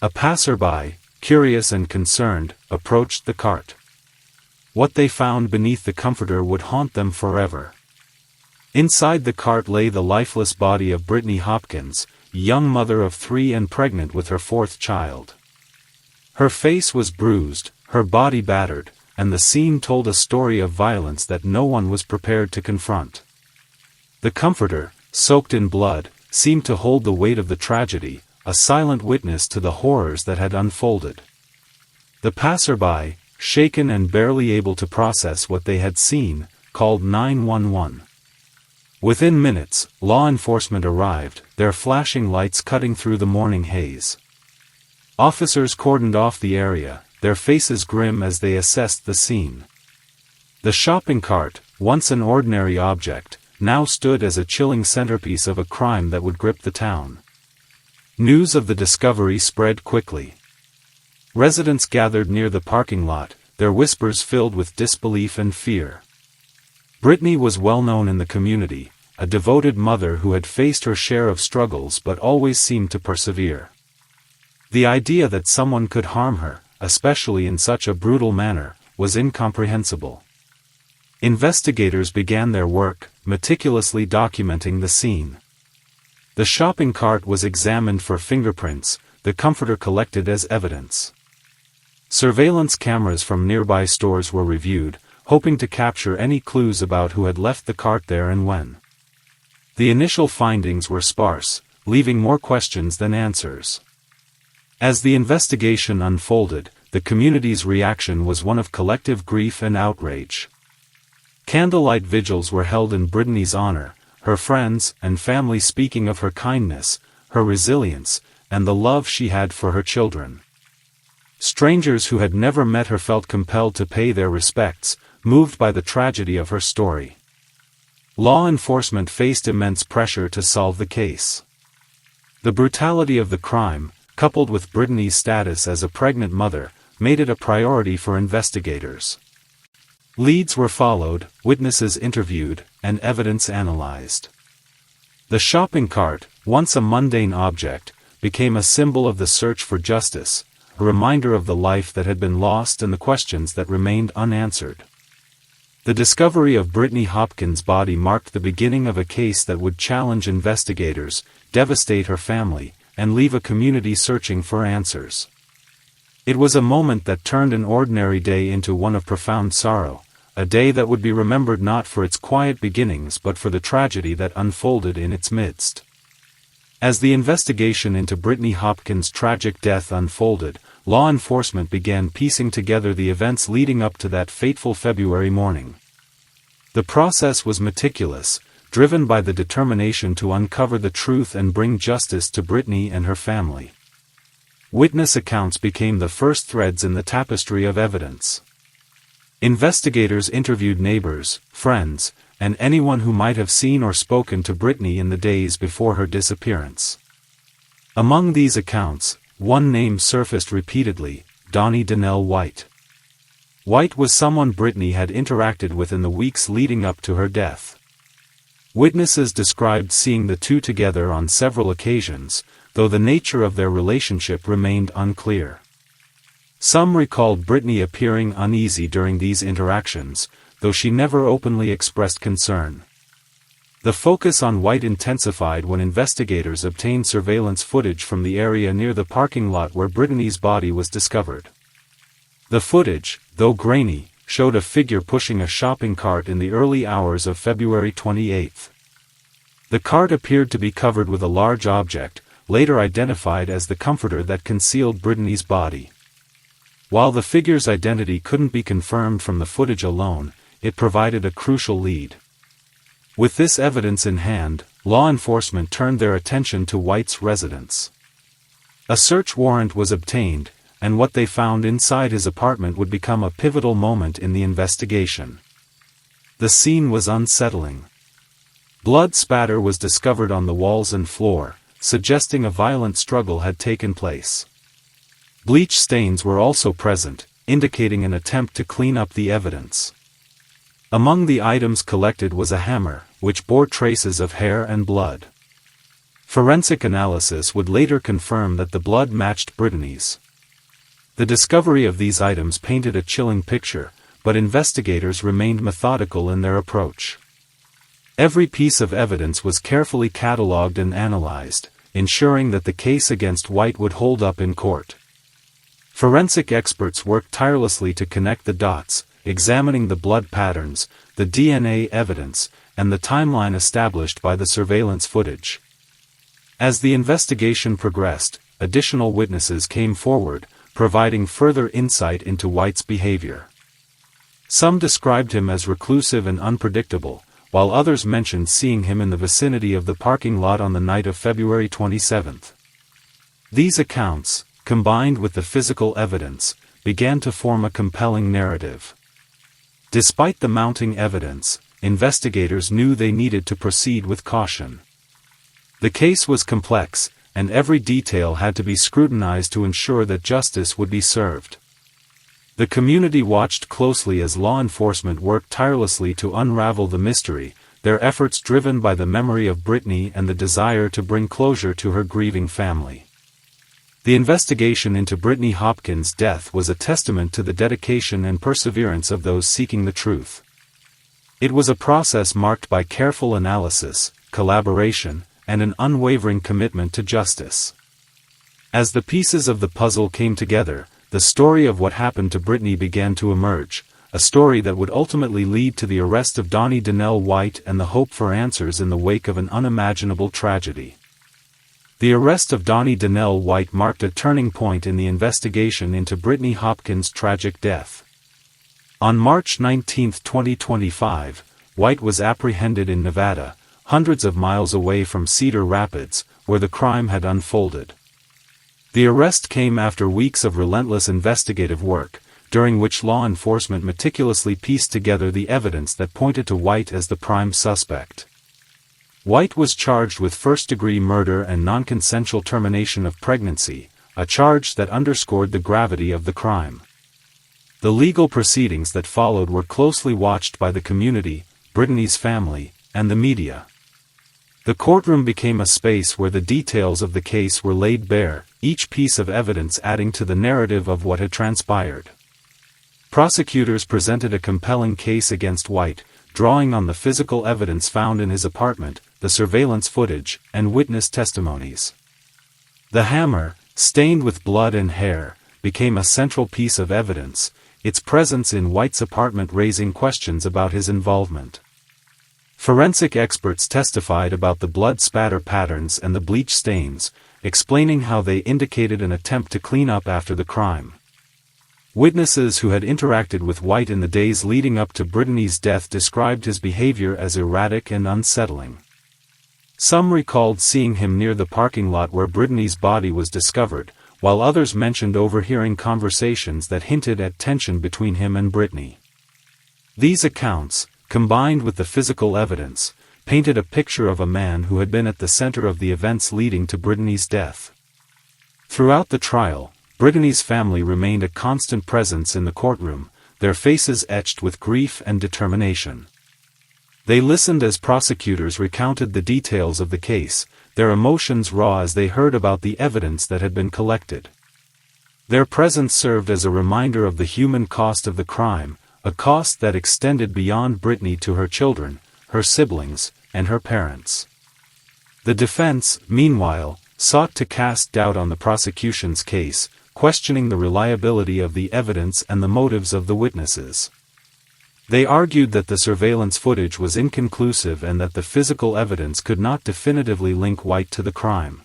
A passerby, curious and concerned, approached the cart. What they found beneath the comforter would haunt them forever. Inside the cart lay the lifeless body of Brittany Hopkins, young mother of 3 and pregnant with her 4th child. Her face was bruised, her body battered, and the scene told a story of violence that no one was prepared to confront. The comforter, soaked in blood, seemed to hold the weight of the tragedy, a silent witness to the horrors that had unfolded. The passerby, shaken and barely able to process what they had seen, called 911. Within minutes, law enforcement arrived, their flashing lights cutting through the morning haze. Officers cordoned off the area, their faces grim as they assessed the scene. The shopping cart, once an ordinary object, now stood as a chilling centerpiece of a crime that would grip the town. News of the discovery spread quickly. Residents gathered near the parking lot, their whispers filled with disbelief and fear. Brittany was well known in the community, a devoted mother who had faced her share of struggles but always seemed to persevere. The idea that someone could harm her, especially in such a brutal manner, was incomprehensible. Investigators began their work, meticulously documenting the scene. The shopping cart was examined for fingerprints, the comforter collected as evidence. Surveillance cameras from nearby stores were reviewed, hoping to capture any clues about who had left the cart there and when. The initial findings were sparse, leaving more questions than answers. As the investigation unfolded, the community's reaction was one of collective grief and outrage. Candlelight vigils were held in Brittany's honor, her friends and family speaking of her kindness, her resilience, and the love she had for her children. Strangers who had never met her felt compelled to pay their respects, moved by the tragedy of her story. Law enforcement faced immense pressure to solve the case. The brutality of the crime, coupled with Brittany's status as a pregnant mother, made it a priority for investigators. Leads were followed, witnesses interviewed, and evidence analyzed. The shopping cart, once a mundane object, became a symbol of the search for justice, a reminder of the life that had been lost and the questions that remained unanswered. The discovery of Brittany Hopkins' body marked the beginning of a case that would challenge investigators, devastate her family, and leave a community searching for answers. It was a moment that turned an ordinary day into one of profound sorrow, a day that would be remembered not for its quiet beginnings but for the tragedy that unfolded in its midst. As the investigation into Brittany Hopkins' tragic death unfolded, law enforcement began piecing together the events leading up to that fateful February morning. The process was meticulous, driven by the determination to uncover the truth and bring justice to Brittany and her family. Witness accounts became the first threads in the tapestry of evidence. Investigators interviewed neighbors, friends, and anyone who might have seen or spoken to Brittany in the days before her disappearance. Among these accounts, one name surfaced repeatedly: Donnie Donnell White. White was someone Brittany had interacted with in the weeks leading up to her death. Witnesses described seeing the two together on several occasions, though the nature of their relationship remained unclear. Some recalled Brittany appearing uneasy during these interactions, though she never openly expressed concern. The focus on White intensified when investigators obtained surveillance footage from the area near the parking lot where Brittany's body was discovered. The footage, though grainy, showed a figure pushing a shopping cart in the early hours of February 28. The cart appeared to be covered with a large object, later identified as the comforter that concealed Brittany's body. While the figure's identity couldn't be confirmed from the footage alone, it provided a crucial lead. With this evidence in hand, law enforcement turned their attention to White's residence. A search warrant was obtained, and what they found inside his apartment would become a pivotal moment in the investigation. The scene was unsettling. Blood spatter was discovered on the walls and floor, suggesting a violent struggle had taken place. Bleach stains were also present, indicating an attempt to clean up the evidence. Among the items collected was a hammer, which bore traces of hair and blood. Forensic analysis would later confirm that the blood matched Brittany's. The discovery of these items painted a chilling picture, but investigators remained methodical in their approach. Every piece of evidence was carefully catalogued and analyzed, ensuring that the case against White would hold up in court. Forensic experts worked tirelessly to connect the dots, examining the blood patterns, the DNA evidence, and the timeline established by the surveillance footage. As the investigation progressed, additional witnesses came forward, providing further insight into White's behavior. Some described him as reclusive and unpredictable, while others mentioned seeing him in the vicinity of the parking lot on the night of February 27. These accounts, combined with the physical evidence, began to form a compelling narrative. Despite the mounting evidence, investigators knew they needed to proceed with caution. The case was complex, and every detail had to be scrutinized to ensure that justice would be served. The community watched closely as law enforcement worked tirelessly to unravel the mystery, their efforts driven by the memory of Brittany and the desire to bring closure to her grieving family. The investigation into Brittany Hopkins' death was a testament to the dedication and perseverance of those seeking the truth. It was a process marked by careful analysis, collaboration, and an unwavering commitment to justice. As the pieces of the puzzle came together, the story of what happened to Brittany began to emerge, a story that would ultimately lead to the arrest of Donnie Donnell White and the hope for answers in the wake of an unimaginable tragedy. The arrest of Donnie Donnell White marked a turning point in the investigation into Brittany Hopkins' tragic death. On March 19, 2025, White was apprehended in Nevada, hundreds of miles away from Cedar Rapids, where the crime had unfolded. The arrest came after weeks of relentless investigative work, during which law enforcement meticulously pieced together the evidence that pointed to White as the prime suspect. White was charged with first-degree murder and non-consensual termination of pregnancy, a charge that underscored the gravity of the crime. The legal proceedings that followed were closely watched by the community, Brittany's family, and the media. The courtroom became a space where the details of the case were laid bare, each piece of evidence adding to the narrative of what had transpired. Prosecutors presented a compelling case against White, drawing on the physical evidence found in his apartment, the surveillance footage, and witness testimonies. The hammer, stained with blood and hair, became a central piece of evidence, its presence in White's apartment raising questions about his involvement. Forensic experts testified about the blood spatter patterns and the bleach stains, explaining how they indicated an attempt to clean up after the crime. Witnesses who had interacted with White in the days leading up to Brittany's death described his behavior as erratic and unsettling. Some recalled seeing him near the parking lot where Brittany's body was discovered, while others mentioned overhearing conversations that hinted at tension between him and Brittany. These accounts, combined with the physical evidence, painted a picture of a man who had been at the center of the events leading to Brittany's death. Throughout the trial, Brittany's family remained a constant presence in the courtroom, their faces etched with grief and determination. They listened as prosecutors recounted the details of the case, their emotions raw as they heard about the evidence that had been collected. Their presence served as a reminder of the human cost of the crime, a cost that extended beyond Brittany to her children, her siblings, and her parents. The defense, meanwhile, sought to cast doubt on the prosecution's case, questioning the reliability of the evidence and the motives of the witnesses. They argued that the surveillance footage was inconclusive and that the physical evidence could not definitively link White to the crime.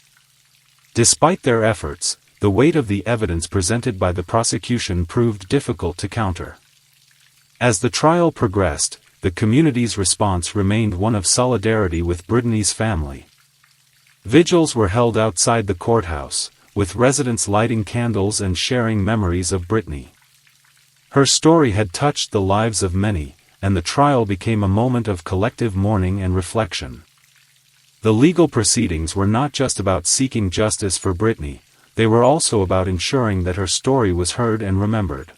Despite their efforts, the weight of the evidence presented by the prosecution proved difficult to counter. As the trial progressed, the community's response remained one of solidarity with Brittany's family. Vigils were held outside the courthouse, with residents lighting candles and sharing memories of Brittany. Her story had touched the lives of many, and the trial became a moment of collective mourning and reflection. The legal proceedings were not just about seeking justice for Brittany, they were also about ensuring that her story was heard and remembered.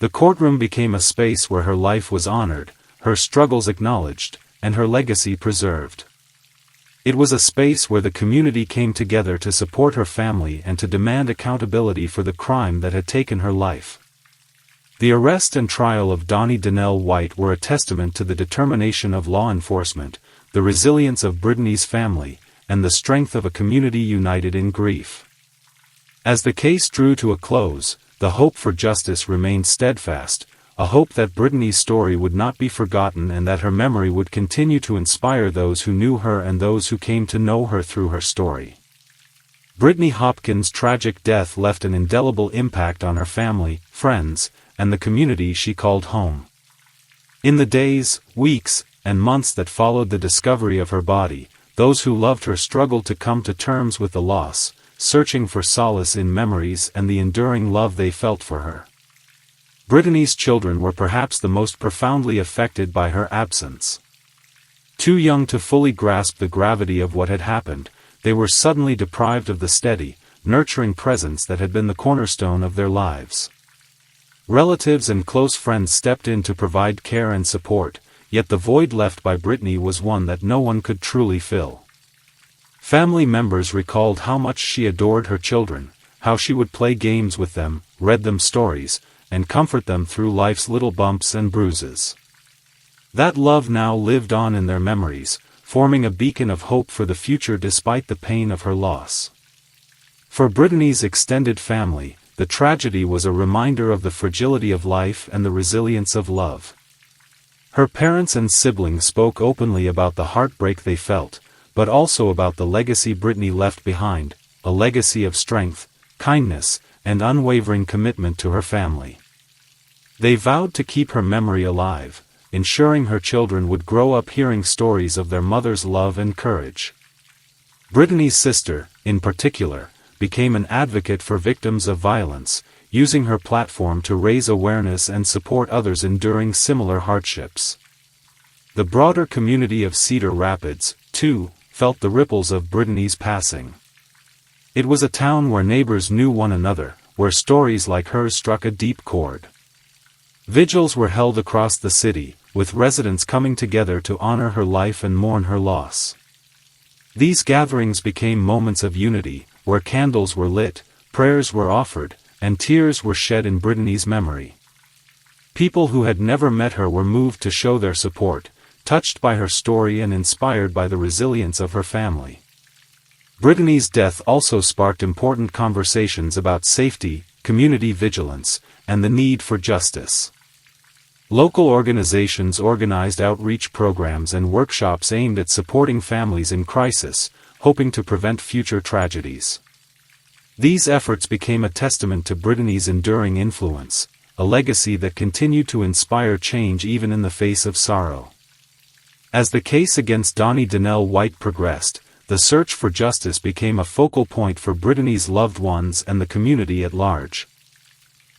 The courtroom became a space where her life was honored, her struggles acknowledged, and her legacy preserved. It was a space where the community came together to support her family and to demand accountability for the crime that had taken her life. The arrest and trial of Donnie Donnell White were a testament to the determination of law enforcement, the resilience of Brittany's family, and the strength of a community united in grief. As the case drew to a close, the hope for justice remained steadfast, a hope that Brittany's story would not be forgotten and that her memory would continue to inspire those who knew her and those who came to know her through her story. Brittany Hopkins' tragic death left an indelible impact on her family, friends, and the community she called home. In the days, weeks, and months that followed the discovery of her body, those who loved her struggled to come to terms with the loss, searching for solace in memories and the enduring love they felt for her. Brittany's children were perhaps the most profoundly affected by her absence. Too young to fully grasp the gravity of what had happened, they were suddenly deprived of the steady, nurturing presence that had been the cornerstone of their lives. Relatives and close friends stepped in to provide care and support, yet the void left by Brittany was one that no one could truly fill. Family members recalled how much she adored her children, how she would play games with them, read them stories, and comfort them through life's little bumps and bruises. That love now lived on in their memories, forming a beacon of hope for the future despite the pain of her loss. For Brittany's extended family, the tragedy was a reminder of the fragility of life and the resilience of love. Her parents and siblings spoke openly about the heartbreak they felt, but also about the legacy Brittany left behind, a legacy of strength, kindness, and unwavering commitment to her family. They vowed to keep her memory alive, ensuring her children would grow up hearing stories of their mother's love and courage. Brittany's sister, in particular, became an advocate for victims of violence, using her platform to raise awareness and support others enduring similar hardships. The broader community of Cedar Rapids, too, felt the ripples of Brittany's passing. It was a town where neighbors knew one another, where stories like hers struck a deep chord. Vigils were held across the city, with residents coming together to honor her life and mourn her loss. These gatherings became moments of unity, where candles were lit, prayers were offered, and tears were shed in Brittany's memory. People who had never met her were moved to show their support, touched by her story and inspired by the resilience of her family. Brittany's death also sparked important conversations about safety, community vigilance, and the need for justice. Local organizations organized outreach programs and workshops aimed at supporting families in crisis, hoping to prevent future tragedies. These efforts became a testament to Brittany's enduring influence, a legacy that continued to inspire change even in the face of sorrow. As the case against Donnie Donnell White progressed, the search for justice became a focal point for Brittany's loved ones and the community at large.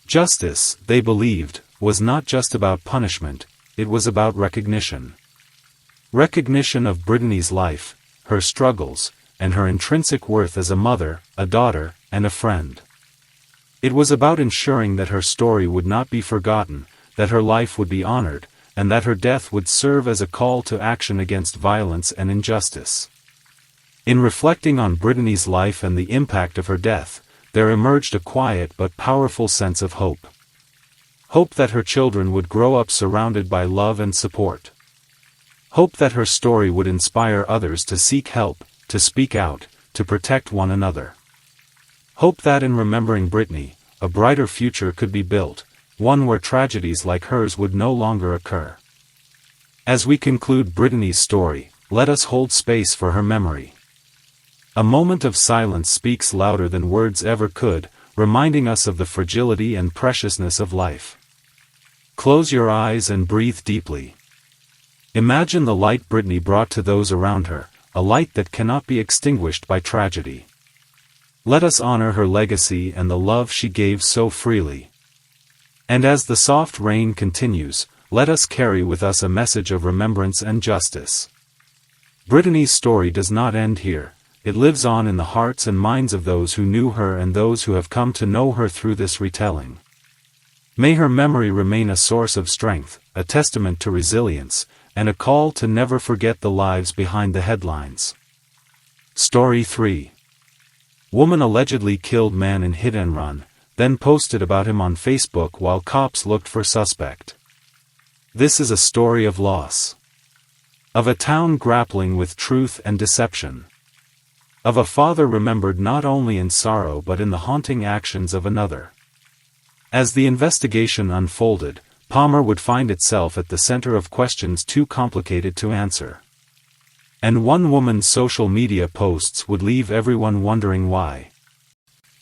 Justice, they believed, was not just about punishment, it was about recognition. Recognition of Brittany's life, her struggles, and her intrinsic worth as a mother, a daughter, and a friend. It was about ensuring that her story would not be forgotten, that her life would be honored, and that her death would serve as a call to action against violence and injustice. In reflecting on Brittany's life and the impact of her death, there emerged a quiet but powerful sense of hope. Hope that her children would grow up surrounded by love and support. Hope that her story would inspire others to seek help, to speak out, to protect one another. Hope that in remembering Brittany, a brighter future could be built, one where tragedies like hers would no longer occur. As we conclude Brittany's story, let us hold space for her memory. A moment of silence speaks louder than words ever could, reminding us of the fragility and preciousness of life. Close your eyes and breathe deeply. Imagine the light Brittany brought to those around her, a light that cannot be extinguished by tragedy. Let us honor her legacy and the love she gave so freely. And as the soft rain continues, let us carry with us a message of remembrance and justice. Brittany's story does not end here, it lives on in the hearts and minds of those who knew her and those who have come to know her through this retelling. May her memory remain a source of strength, a testament to resilience, and a call to never forget the lives behind the headlines. Story 3. Woman allegedly killed man in hit and run, then posted about him on Facebook while cops looked for suspect. This is a story of loss. Of a town grappling with truth and deception. Of a father remembered not only in sorrow but in the haunting actions of another. As the investigation unfolded, Palmer would find itself at the center of questions too complicated to answer. And one woman's social media posts would leave everyone wondering why.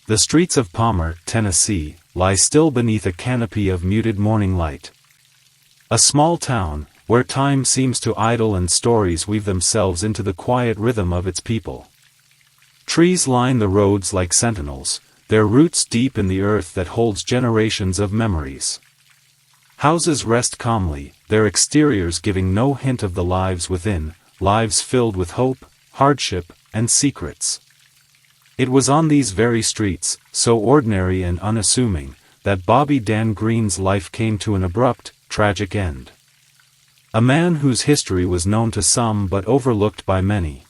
The streets of Palmer, Tennessee, lie still beneath a canopy of muted morning light. A small town, where time seems to idle and stories weave themselves into the quiet rhythm of its people. Trees line the roads like sentinels, their roots deep in the earth that holds generations of memories. Houses rest calmly, their exteriors giving no hint of the lives within, lives filled with hope, hardship, and secrets. It was on these very streets, so ordinary and unassuming, that Bobby Dan Green's life came to an abrupt, tragic end. A man whose history was known to some but overlooked by many.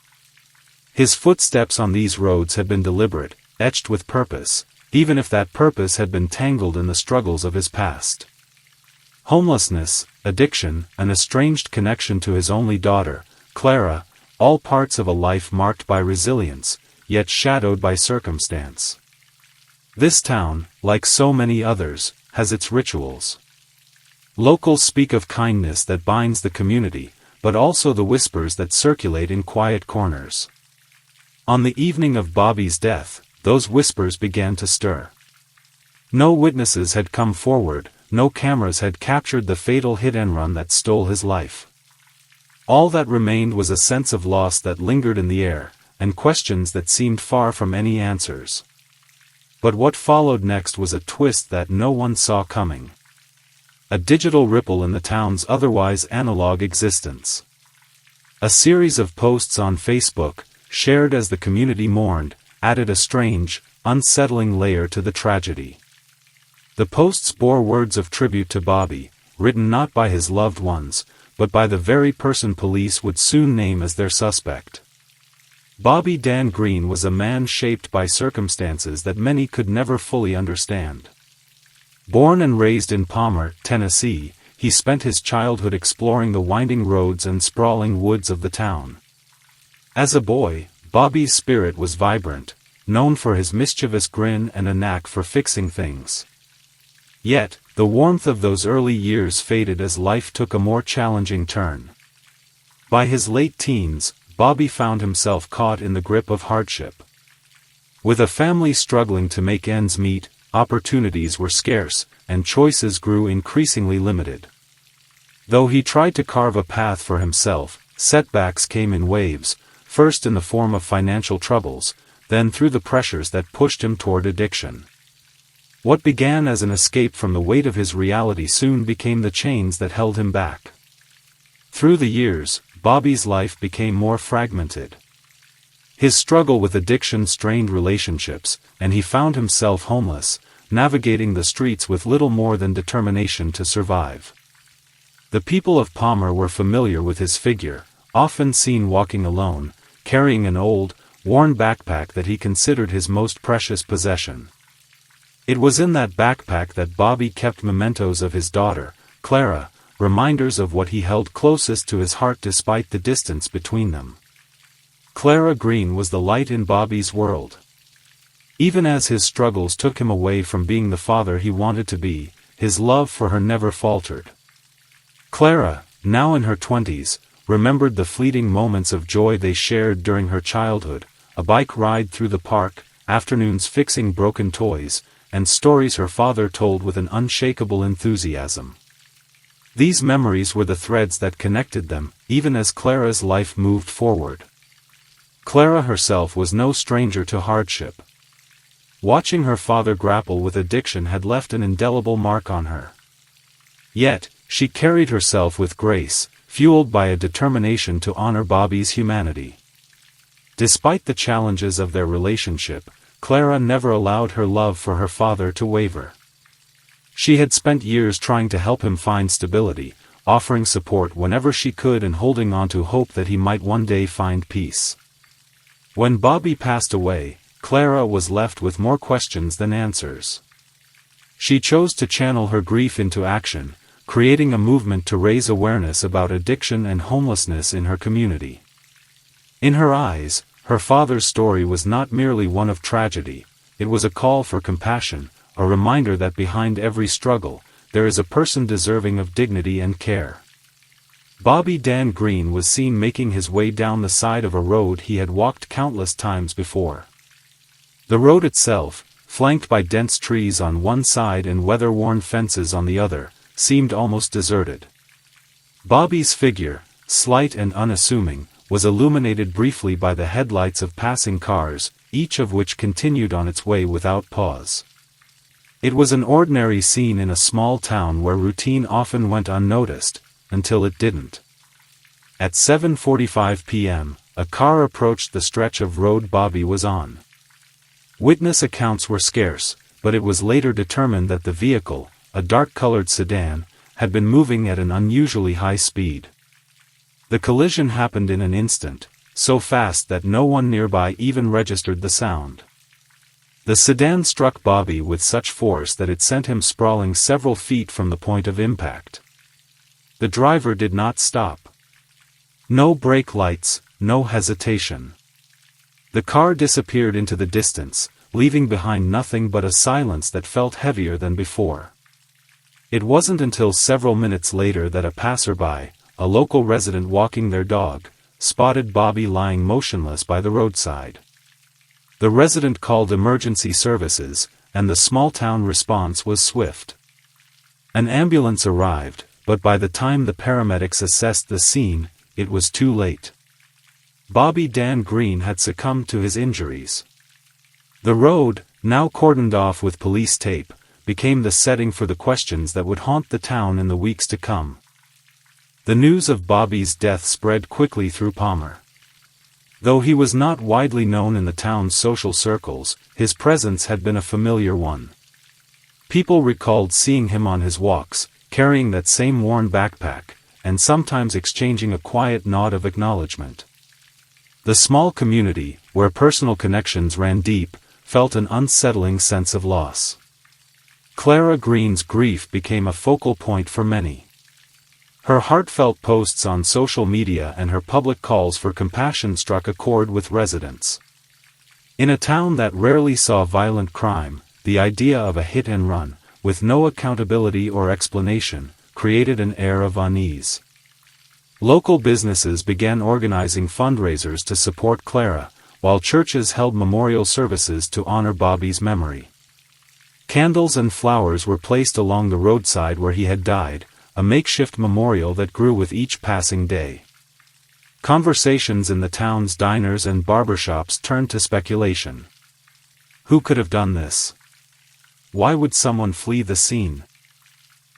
His footsteps on these roads had been deliberate, etched with purpose, even if that purpose had been tangled in the struggles of his past. Homelessness, addiction, an estranged connection to his only daughter, Clara, all parts of a life marked by resilience, yet shadowed by circumstance. This town, like so many others, has its rituals. Locals speak of kindness that binds the community, but also the whispers that circulate in quiet corners. On the evening of Bobby's death, those whispers began to stir. No witnesses had come forward, no cameras had captured the fatal hit-and-run that stole his life. All that remained was a sense of loss that lingered in the air, and questions that seemed far from any answers. But what followed next was a twist that no one saw coming. A digital ripple in the town's otherwise analog existence. A series of posts on Facebook, shared as the community mourned, added a strange, unsettling layer to the tragedy. The posts bore words of tribute to Bobby, written not by his loved ones, but by the very person police would soon name as their suspect. Bobby Dan Green was a man shaped by circumstances that many could never fully understand. Born and raised in Palmer, Tennessee, he spent his childhood exploring the winding roads and sprawling woods of the town. As a boy, Bobby's spirit was vibrant, known for his mischievous grin and a knack for fixing things. Yet, the warmth of those early years faded as life took a more challenging turn. By his late teens, Bobby found himself caught in the grip of hardship. With a family struggling to make ends meet, opportunities were scarce, and choices grew increasingly limited. Though he tried to carve a path for himself, setbacks came in waves, first in the form of financial troubles, then through the pressures that pushed him toward addiction. What began as an escape from the weight of his reality soon became the chains that held him back. Through the years, Bobby's life became more fragmented. His struggle with addiction strained relationships, and he found himself homeless, navigating the streets with little more than determination to survive. The people of Palmer were familiar with his figure, often seen walking alone, carrying an old, worn backpack that he considered his most precious possession. It was in that backpack that Bobby kept mementos of his daughter, Clara, reminders of what he held closest to his heart despite the distance between them. Clara Green was the light in Bobby's world. Even as his struggles took him away from being the father he wanted to be, his love for her never faltered. Clara, now in her 20s, remembered the fleeting moments of joy they shared during her childhood, a bike ride through the park, afternoons fixing broken toys, and stories her father told with an unshakable enthusiasm. These memories were the threads that connected them, even as Clara's life moved forward. Clara herself was no stranger to hardship. Watching her father grapple with addiction had left an indelible mark on her. Yet, she carried herself with grace, fueled by a determination to honor Bobby's humanity. Despite the challenges of their relationship, Clara never allowed her love for her father to waver. She had spent years trying to help him find stability, offering support whenever she could and holding on to hope that he might one day find peace. When Bobby passed away, Clara was left with more questions than answers. She chose to channel her grief into action, creating a movement to raise awareness about addiction and homelessness in her community. In her eyes, her father's story was not merely one of tragedy, it was a call for compassion, a reminder that behind every struggle, there is a person deserving of dignity and care. Bobby Dan Green was seen making his way down the side of a road he had walked countless times before. The road itself, flanked by dense trees on one side and weather-worn fences on the other, seemed almost deserted. Bobby's figure, slight and unassuming, was illuminated briefly by the headlights of passing cars, each of which continued on its way without pause. It was an ordinary scene in a small town where routine often went unnoticed, until it didn't. At 7:45 p.m., a car approached the stretch of road Bobby was on. Witness accounts were scarce, but it was later determined that the vehicle, a dark-colored sedan, had been moving at an unusually high speed. The collision happened in an instant, so fast that no one nearby even registered the sound. The sedan struck Bobby with such force that it sent him sprawling several feet from the point of impact. The driver did not stop. No brake lights, no hesitation. The car disappeared into the distance, leaving behind nothing but a silence that felt heavier than before. It wasn't until several minutes later that a passerby, a local resident walking their dog, spotted Bobby lying motionless by the roadside. The resident called emergency services, and the small-town response was swift. An ambulance arrived, but by the time the paramedics assessed the scene, it was too late. Bobby Dan Green had succumbed to his injuries. The road, now cordoned off with police tape, became the setting for the questions that would haunt the town in the weeks to come. The news of Bobby's death spread quickly through Palmer. Though he was not widely known in the town's social circles, his presence had been a familiar one. People recalled seeing him on his walks, carrying that same worn backpack, and sometimes exchanging a quiet nod of acknowledgement. The small community, where personal connections ran deep, felt an unsettling sense of loss. Clara Green's grief became a focal point for many. Her heartfelt posts on social media and her public calls for compassion struck a chord with residents. In a town that rarely saw violent crime, the idea of a hit-and-run, with no accountability or explanation, created an air of unease. Local businesses began organizing fundraisers to support Clara, while churches held memorial services to honor Bobby's memory. Candles and flowers were placed along the roadside where he had died, a makeshift memorial that grew with each passing day. Conversations in the town's diners and barbershops turned to speculation. Who could have done this? Why would someone flee the scene?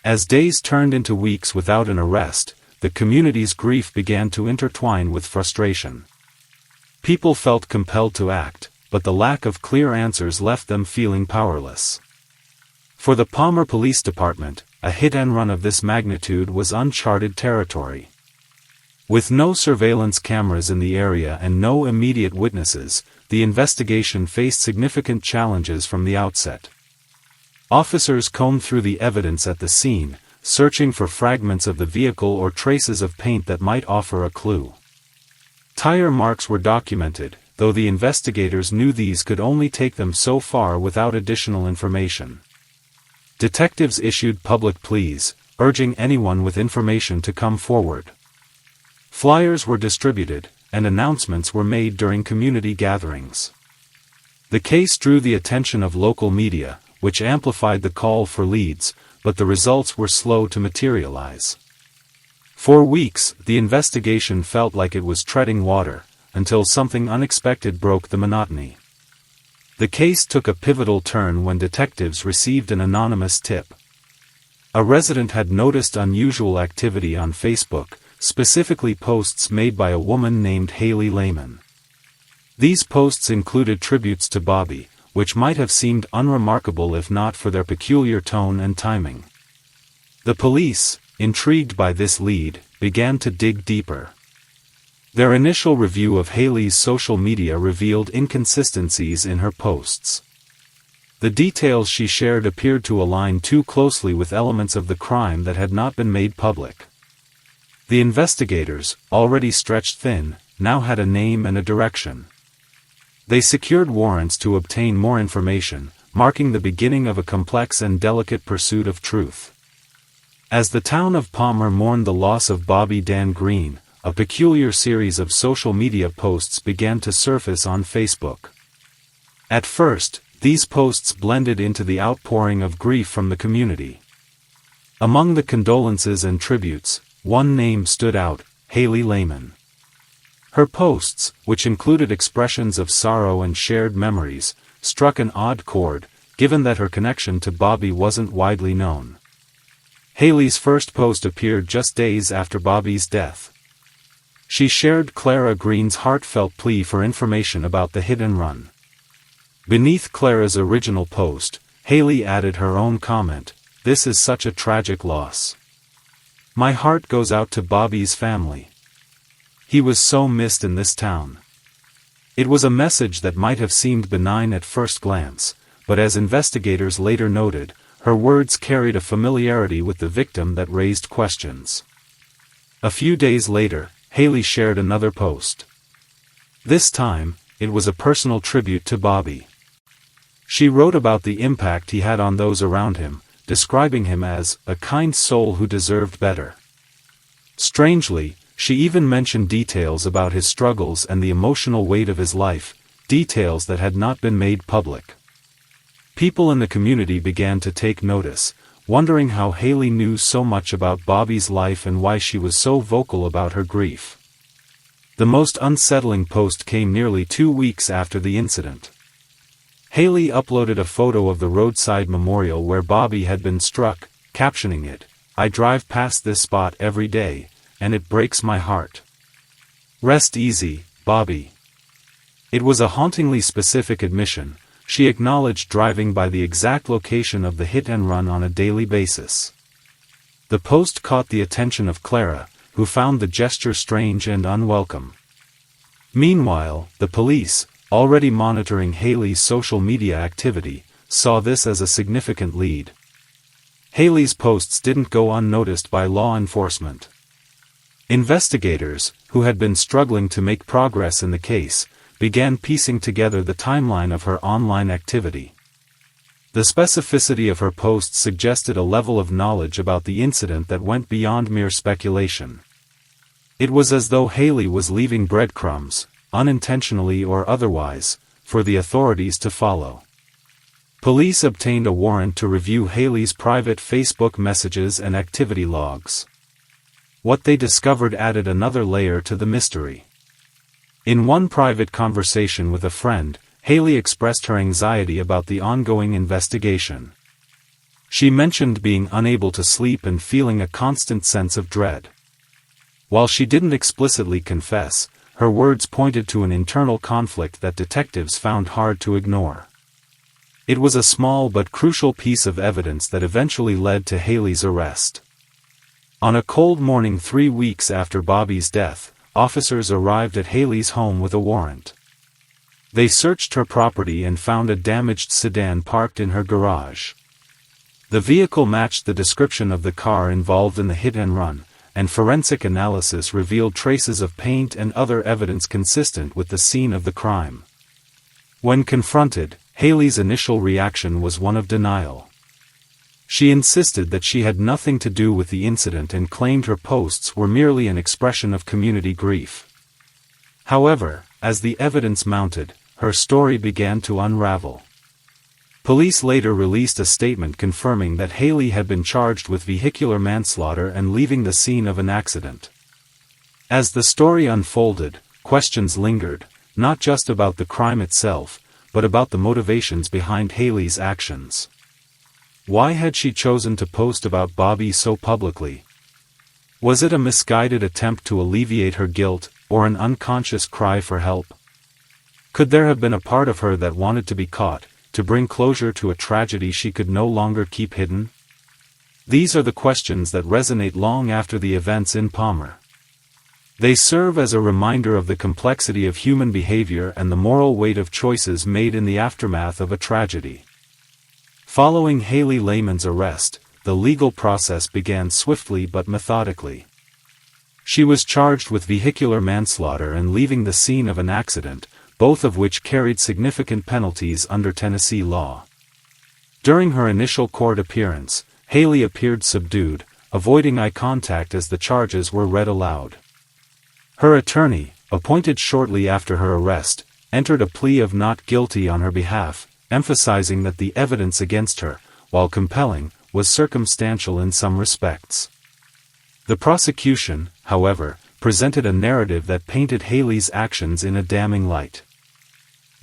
As days turned into weeks without an arrest, the community's grief began to intertwine with frustration. People felt compelled to act, but the lack of clear answers left them feeling powerless. For the Palmer Police Department, a hit-and-run of this magnitude was uncharted territory. With no surveillance cameras in the area and no immediate witnesses, the investigation faced significant challenges from the outset. Officers combed through the evidence at the scene, searching for fragments of the vehicle or traces of paint that might offer a clue. Tire marks were documented, though the investigators knew these could only take them so far without additional information. Detectives issued public pleas, urging anyone with information to come forward. Flyers were distributed, and announcements were made during community gatherings. The case drew the attention of local media, which amplified the call for leads, but the results were slow to materialize. For weeks, the investigation felt like it was treading water, until something unexpected broke the monotony. The case took a pivotal turn when detectives received an anonymous tip. A resident had noticed unusual activity on Facebook, specifically posts made by a woman named Haley Lehman. These posts included tributes to Bobby, which might have seemed unremarkable if not for their peculiar tone and timing. The police, intrigued by this lead, began to dig deeper. Their initial review of Haley's social media revealed inconsistencies in her posts. The details she shared appeared to align too closely with elements of the crime that had not been made public. The investigators, already stretched thin, now had a name and a direction. They secured warrants to obtain more information, marking the beginning of a complex and delicate pursuit of truth. As the town of Palmer mourned the loss of Bobby Dan Green, a peculiar series of social media posts began to surface on Facebook. At first, these posts blended into the outpouring of grief from the community. Among the condolences and tributes, one name stood out: Haley Lehman. Her posts, which included expressions of sorrow and shared memories, struck an odd chord, given that her connection to Bobby wasn't widely known. Haley's first post appeared just days after Bobby's death. She shared Clara Green's heartfelt plea for information about the hit-and-run. Beneath Clara's original post, Haley added her own comment: "This is such a tragic loss. My heart goes out to Bobby's family. He was so missed in this town." It was a message that might have seemed benign at first glance, but as investigators later noted, her words carried a familiarity with the victim that raised questions. A few days later, Haley shared another post. This time, it was a personal tribute to Bobby. She wrote about the impact he had on those around him, describing him as a kind soul who deserved better. Strangely, she even mentioned details about his struggles and the emotional weight of his life, details that had not been made public. People in the community began to take notice, wondering how Haley knew so much about Bobby's life and why she was so vocal about her grief. The most unsettling post came nearly 2 weeks after the incident. Haley uploaded a photo of the roadside memorial where Bobby had been struck, captioning it, "I drive past this spot every day, and it breaks my heart. Rest easy, Bobby." It was a hauntingly specific admission, she acknowledged driving by the exact location of the hit and run on a daily basis. The post caught the attention of Clara, who found the gesture strange and unwelcome. Meanwhile, the police, already monitoring Haley's social media activity, saw this as a significant lead. Haley's posts didn't go unnoticed by law enforcement. Investigators, who had been struggling to make progress in the case, began piecing together the timeline of her online activity. The specificity of her posts suggested a level of knowledge about the incident that went beyond mere speculation. It was as though Haley was leaving breadcrumbs, unintentionally or otherwise, for the authorities to follow. Police obtained a warrant to review Haley's private Facebook messages and activity logs. What they discovered added another layer to the mystery. In one private conversation with a friend, Haley expressed her anxiety about the ongoing investigation. She mentioned being unable to sleep and feeling a constant sense of dread. While she didn't explicitly confess, her words pointed to an internal conflict that detectives found hard to ignore. It was a small but crucial piece of evidence that eventually led to Haley's arrest. On a cold morning 3 weeks after Bobby's death, officers arrived at Haley's home with a warrant. They searched her property and found a damaged sedan parked in her garage. The vehicle matched the description of the car involved in the hit and run, and forensic analysis revealed traces of paint and other evidence consistent with the scene of the crime. When confronted, Haley's initial reaction was one of denial. She insisted that she had nothing to do with the incident and claimed her posts were merely an expression of community grief. However, as the evidence mounted, her story began to unravel. Police later released a statement confirming that Haley had been charged with vehicular manslaughter and leaving the scene of an accident. As the story unfolded, questions lingered, not just about the crime itself, but about the motivations behind Haley's actions. Why had she chosen to post about Bobby so publicly? Was it a misguided attempt to alleviate her guilt, or an unconscious cry for help? Could there have been a part of her that wanted to be caught, to bring closure to a tragedy she could no longer keep hidden? These are the questions that resonate long after the events in Palmer. They serve as a reminder of the complexity of human behavior and the moral weight of choices made in the aftermath of a tragedy. Following Haley Lehman's arrest, the legal process began swiftly but methodically. She was charged with vehicular manslaughter and leaving the scene of an accident, both of which carried significant penalties under Tennessee law. During her initial court appearance, Haley appeared subdued, avoiding eye contact as the charges were read aloud. Her attorney, appointed shortly after her arrest, entered a plea of not guilty on her behalf, emphasizing that the evidence against her, while compelling, was circumstantial in some respects. The prosecution, however, presented a narrative that painted Haley's actions in a damning light.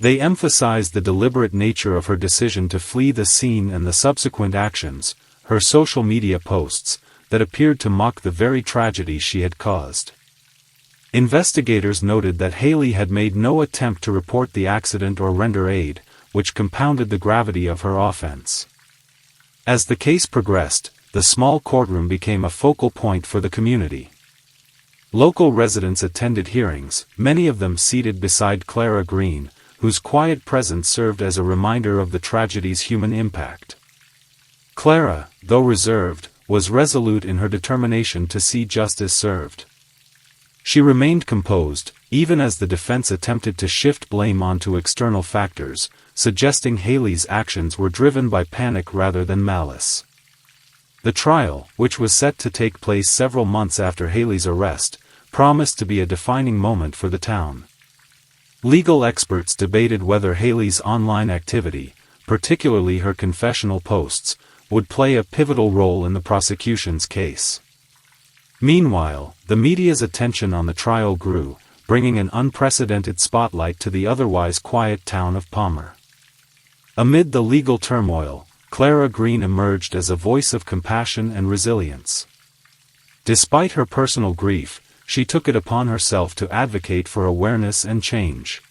They emphasized the deliberate nature of her decision to flee the scene and the subsequent actions, her social media posts, that appeared to mock the very tragedy she had caused. Investigators noted that Haley had made no attempt to report the accident or render aid, which compounded the gravity of her offense. As the case progressed, the small courtroom became a focal point for the community. Local residents attended hearings, many of them seated beside Clara Green, whose quiet presence served as a reminder of the tragedy's human impact. Clara, though reserved, was resolute in her determination to see justice served. She remained composed, even as the defense attempted to shift blame onto external factors, suggesting Haley's actions were driven by panic rather than malice. The trial, which was set to take place several months after Haley's arrest, promised to be a defining moment for the town. Legal experts debated whether Haley's online activity, particularly her confessional posts, would play a pivotal role in the prosecution's case. Meanwhile, the media's attention on the trial grew, bringing an unprecedented spotlight to the otherwise quiet town of Palmer. Amid the legal turmoil, Clara Green emerged as a voice of compassion and resilience. Despite her personal grief, she took it upon herself to advocate for awareness and change.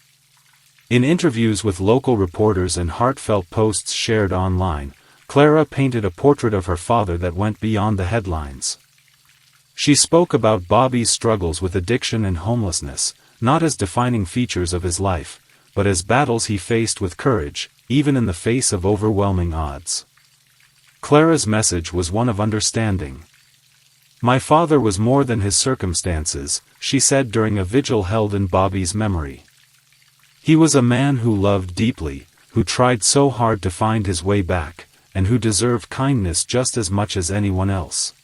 In interviews with local reporters and heartfelt posts shared online, Clara painted a portrait of her father that went beyond the headlines. She spoke about Bobby's struggles with addiction and homelessness, not as defining features of his life, but as battles he faced with courage, even in the face of overwhelming odds. Clara's message was one of understanding. "My father was more than his circumstances," she said during a vigil held in Bobby's memory. "He was a man who loved deeply, who tried so hard to find his way back, and who deserved kindness just as much as anyone else."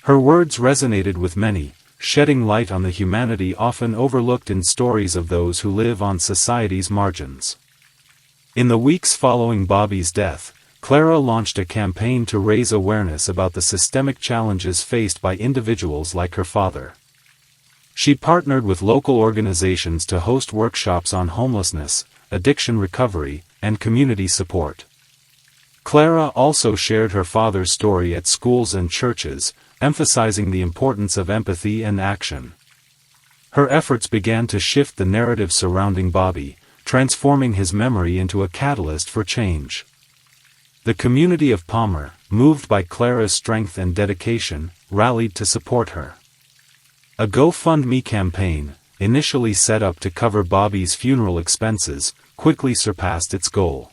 Her words resonated with many, shedding light on the humanity often overlooked in stories of those who live on society's margins. In the weeks following Bobby's death, Clara launched a campaign to raise awareness about the systemic challenges faced by individuals like her father. She partnered with local organizations to host workshops on homelessness, addiction recovery, and community support. Clara also shared her father's story at schools and churches, emphasizing the importance of empathy and action. Her efforts began to shift the narrative surrounding Bobby, transforming his memory into a catalyst for change. The community of Palmer, moved by Clara's strength and dedication, rallied to support her. A GoFundMe campaign, initially set up to cover Bobby's funeral expenses, quickly surpassed its goal.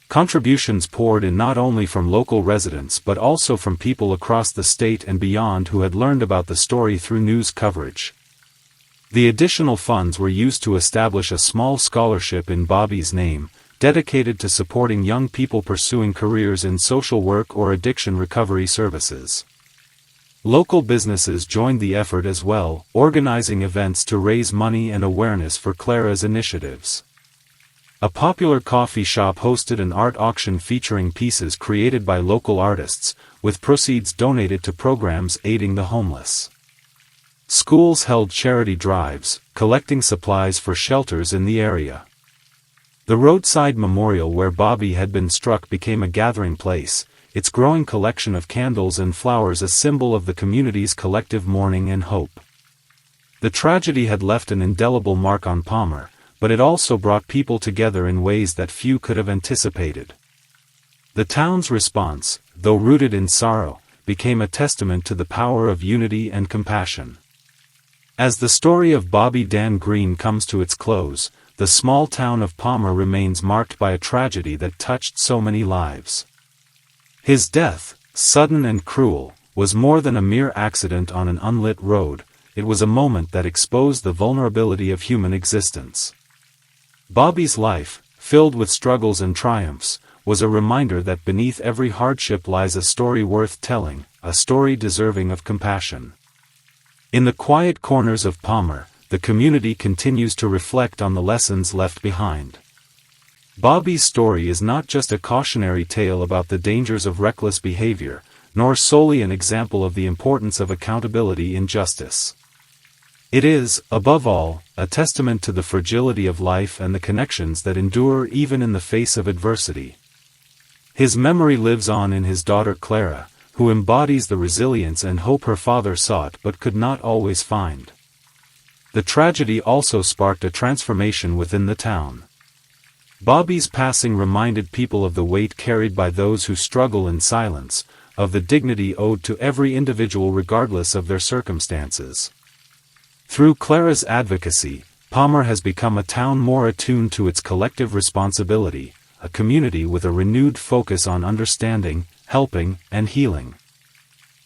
Contributions poured in not only from local residents but also from people across the state and beyond who had learned about the story through news coverage. The additional funds were used to establish a small scholarship in Bobby's name, dedicated to supporting young people pursuing careers in social work or addiction recovery services. Local businesses joined the effort as well, organizing events to raise money and awareness for Clara's initiatives. A popular coffee shop hosted an art auction featuring pieces created by local artists, with proceeds donated to programs aiding the homeless. Schools held charity drives, collecting supplies for shelters in the area. The roadside memorial where Bobby had been struck became a gathering place, its growing collection of candles and flowers a symbol of the community's collective mourning and hope. The tragedy had left an indelible mark on Palmer, but it also brought people together in ways that few could have anticipated. The town's response, though rooted in sorrow, became a testament to the power of unity and compassion. As the story of Bobby Dan Green comes to its close, the small town of Palmer remains marked by a tragedy that touched so many lives. His death, sudden and cruel, was more than a mere accident on an unlit road. It was a moment that exposed the vulnerability of human existence. Bobby's life, filled with struggles and triumphs, was a reminder that beneath every hardship lies a story worth telling, a story deserving of compassion. In the quiet corners of Palmer, the community continues to reflect on the lessons left behind. Bobby's story is not just a cautionary tale about the dangers of reckless behavior, nor solely an example of the importance of accountability in justice. It is, above all, a testament to the fragility of life and the connections that endure even in the face of adversity. His memory lives on in his daughter Clara, who embodies the resilience and hope her father sought but could not always find. The tragedy also sparked a transformation within the town. Bobby's passing reminded people of the weight carried by those who struggle in silence, of the dignity owed to every individual regardless of their circumstances. Through Clara's advocacy, Palmer has become a town more attuned to its collective responsibility, a community with a renewed focus on understanding, helping, and healing.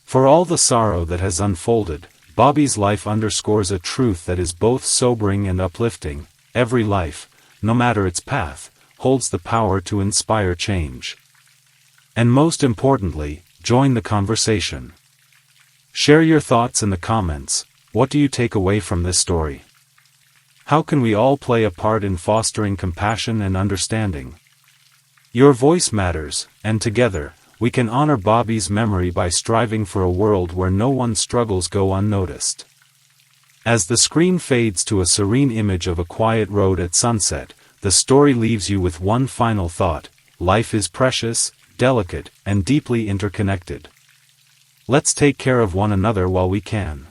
For all the sorrow that has unfolded, Bobby's life underscores a truth that is both sobering and uplifting: every life, no matter its path, holds the power to inspire change. And most importantly, join the conversation. Share your thoughts in the comments. What do you take away from this story? How can we all play a part in fostering compassion and understanding? Your voice matters, and together, we can honor Bobby's memory by striving for a world where no one's struggles go unnoticed. As the screen fades to a serene image of a quiet road at sunset, the story leaves you with one final thought: life is precious, delicate, and deeply interconnected. Let's take care of one another while we can.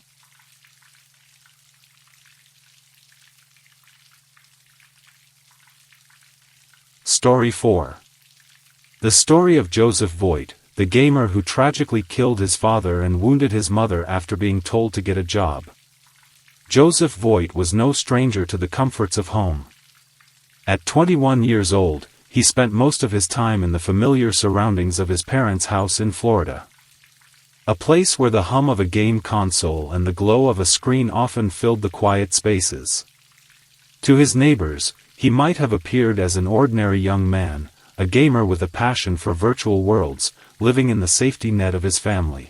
Story 4. The story of Joseph Voigt, the gamer who tragically killed his father and wounded his mother after being told to get a job. Joseph Voigt was no stranger to the comforts of home. At 21 years old, he spent most of his time in the familiar surroundings of his parents' house in Florida. A place where the hum of a game console and the glow of a screen often filled the quiet spaces. To his neighbors, he might have appeared as an ordinary young man, a gamer with a passion for virtual worlds, living in the safety net of his family.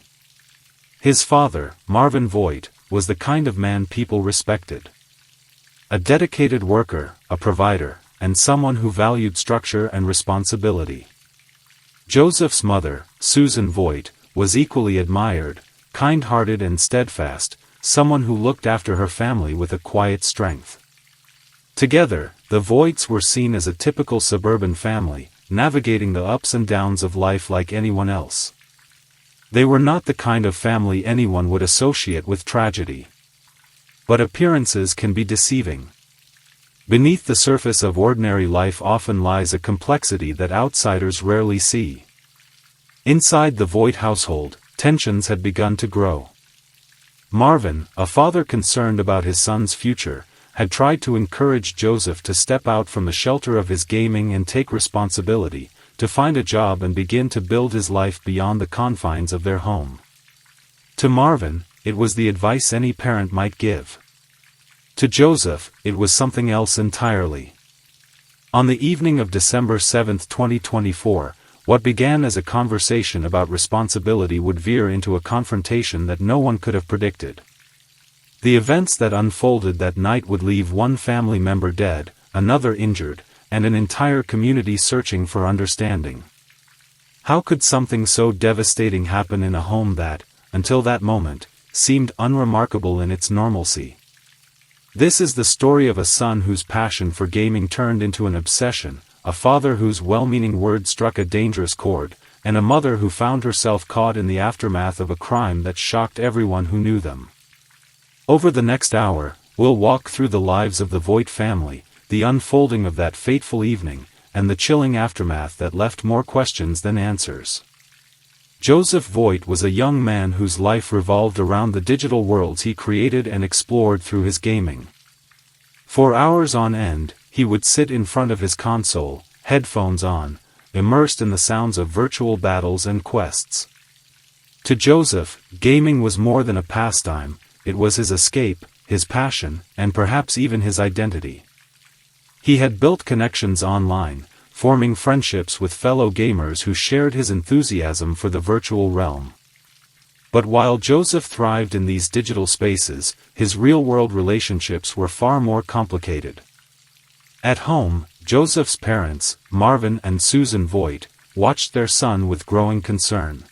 His father, Marvin Voigt, was the kind of man people respected. A dedicated worker, a provider, and someone who valued structure and responsibility. Joseph's mother, Susan Voigt, was equally admired, kind-hearted and steadfast, someone who looked after her family with a quiet strength. Together, the Voigts were seen as a typical suburban family, navigating the ups and downs of life like anyone else. They were not the kind of family anyone would associate with tragedy. But appearances can be deceiving. Beneath the surface of ordinary life often lies a complexity that outsiders rarely see. Inside the Voigt household, tensions had begun to grow. Marvin, a father concerned about his son's future, had tried to encourage Joseph to step out from the shelter of his gaming and take responsibility, to find a job and begin to build his life beyond the confines of their home. To Marvin, it was the advice any parent might give. To Joseph, it was something else entirely. On the evening of December 7, 2024, what began as a conversation about responsibility would veer into a confrontation that no one could have predicted. The events that unfolded that night would leave one family member dead, another injured, and an entire community searching for understanding. How could something so devastating happen in a home that, until that moment, seemed unremarkable in its normalcy? This is the story of a son whose passion for gaming turned into an obsession, a father whose well-meaning words struck a dangerous chord, and a mother who found herself caught in the aftermath of a crime that shocked everyone who knew them. Over the next hour, we'll walk through the lives of the Voigt family, the unfolding of that fateful evening, and the chilling aftermath that left more questions than answers. Joseph Voigt was a young man whose life revolved around the digital worlds he created and explored through his gaming. For hours on end, he would sit in front of his console, headphones on, immersed in the sounds of virtual battles and quests. To Joseph, gaming was more than a pastime, it was his escape, his passion, and perhaps even his identity. He had built connections online, forming friendships with fellow gamers who shared his enthusiasm for the virtual realm. But while Joseph thrived in these digital spaces, his real-world relationships were far more complicated. At home, Joseph's parents, Marvin and Susan Voigt, watched their son with growing concern.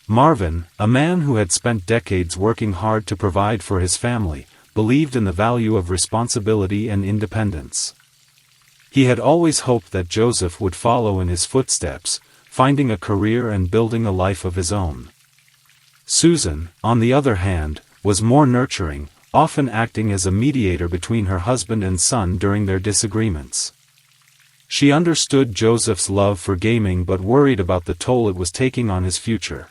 Marvin, a man who had spent decades working hard to provide for his family, believed in the value of responsibility and independence. He had always hoped that Joseph would follow in his footsteps, finding a career and building a life of his own. Susan, on the other hand, was more nurturing, often acting as a mediator between her husband and son during their disagreements. She understood Joseph's love for gaming but worried about the toll it was taking on his future.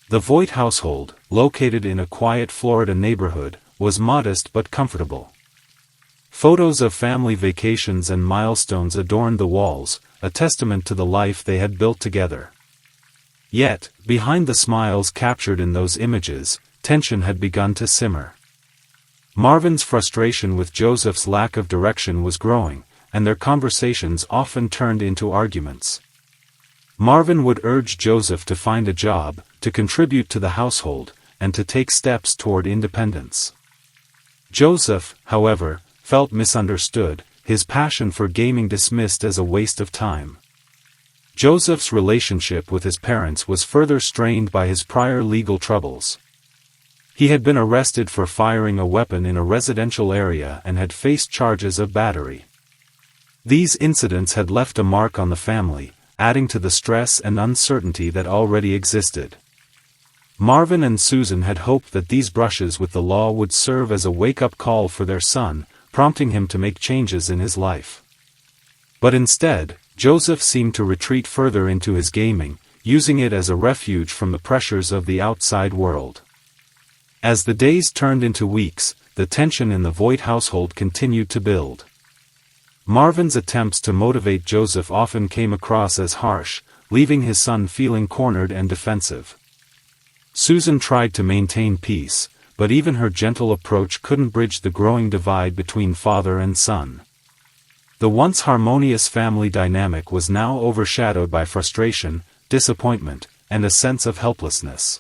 The Voigt household, located in a quiet Florida neighborhood, was modest but comfortable. Photos of family vacations and milestones adorned the walls, a testament to the life they had built together. Yet, behind the smiles captured in those images, tension had begun to simmer. Marvin's frustration with Joseph's lack of direction was growing, and their conversations often turned into arguments. Marvin would urge Joseph to find a job, to contribute to the household, and to take steps toward independence. Joseph, however, felt misunderstood, his passion for gaming dismissed as a waste of time. Joseph's relationship with his parents was further strained by his prior legal troubles. He had been arrested for firing a weapon in a residential area and had faced charges of battery. These incidents had left a mark on the family, adding to the stress and uncertainty that already existed. Marvin and Susan had hoped that these brushes with the law would serve as a wake-up call for their son, prompting him to make changes in his life. But instead, Joseph seemed to retreat further into his gaming, using it as a refuge from the pressures of the outside world. As the days turned into weeks, the tension in the Voight household continued to build. Marvin's attempts to motivate Joseph often came across as harsh, leaving his son feeling cornered and defensive. Susan tried to maintain peace, but even her gentle approach couldn't bridge the growing divide between father and son. The once harmonious family dynamic was now overshadowed by frustration, disappointment, and a sense of helplessness.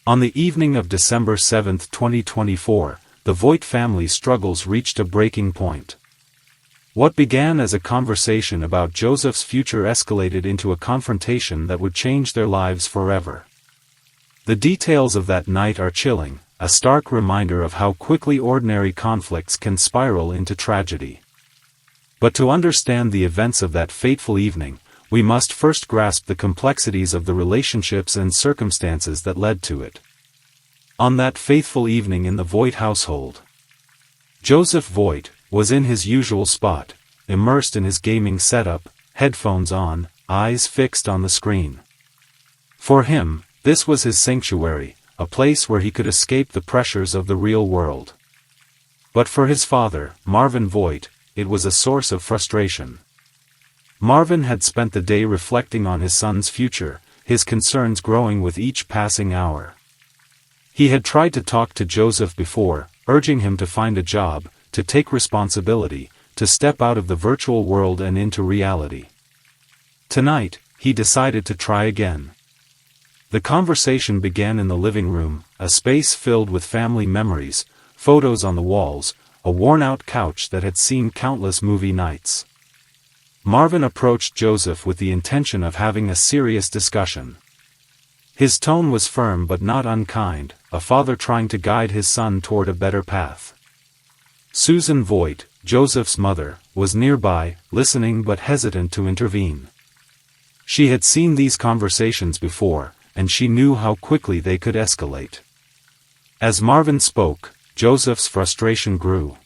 On the evening of December 7, 2024, the Voight family's struggles reached a breaking point. What began as a conversation about Joseph's future escalated into a confrontation that would change their lives forever. The details of that night are chilling, a stark reminder of how quickly ordinary conflicts can spiral into tragedy. But to understand the events of that fateful evening, we must first grasp the complexities of the relationships and circumstances that led to it. On that fateful evening in the Voight household, Joseph Voight was in his usual spot, immersed in his gaming setup, headphones on, eyes fixed on the screen. For him, this was his sanctuary, a place where he could escape the pressures of the real world. But for his father, Marvin Voight, it was a source of frustration. Marvin had spent the day reflecting on his son's future, his concerns growing with each passing hour. He had tried to talk to Joseph before, urging him to find a job, to take responsibility, to step out of the virtual world and into reality. Tonight, he decided to try again. The conversation began in the living room, a space filled with family memories, photos on the walls, a worn-out couch that had seen countless movie nights. Marvin approached Joseph with the intention of having a serious discussion. His tone was firm but not unkind, a father trying to guide his son toward a better path. Susan Voight, Joseph's mother, was nearby, listening but hesitant to intervene. She had seen these conversations before, and she knew how quickly they could escalate. As Marvin spoke, Joseph's frustration grew.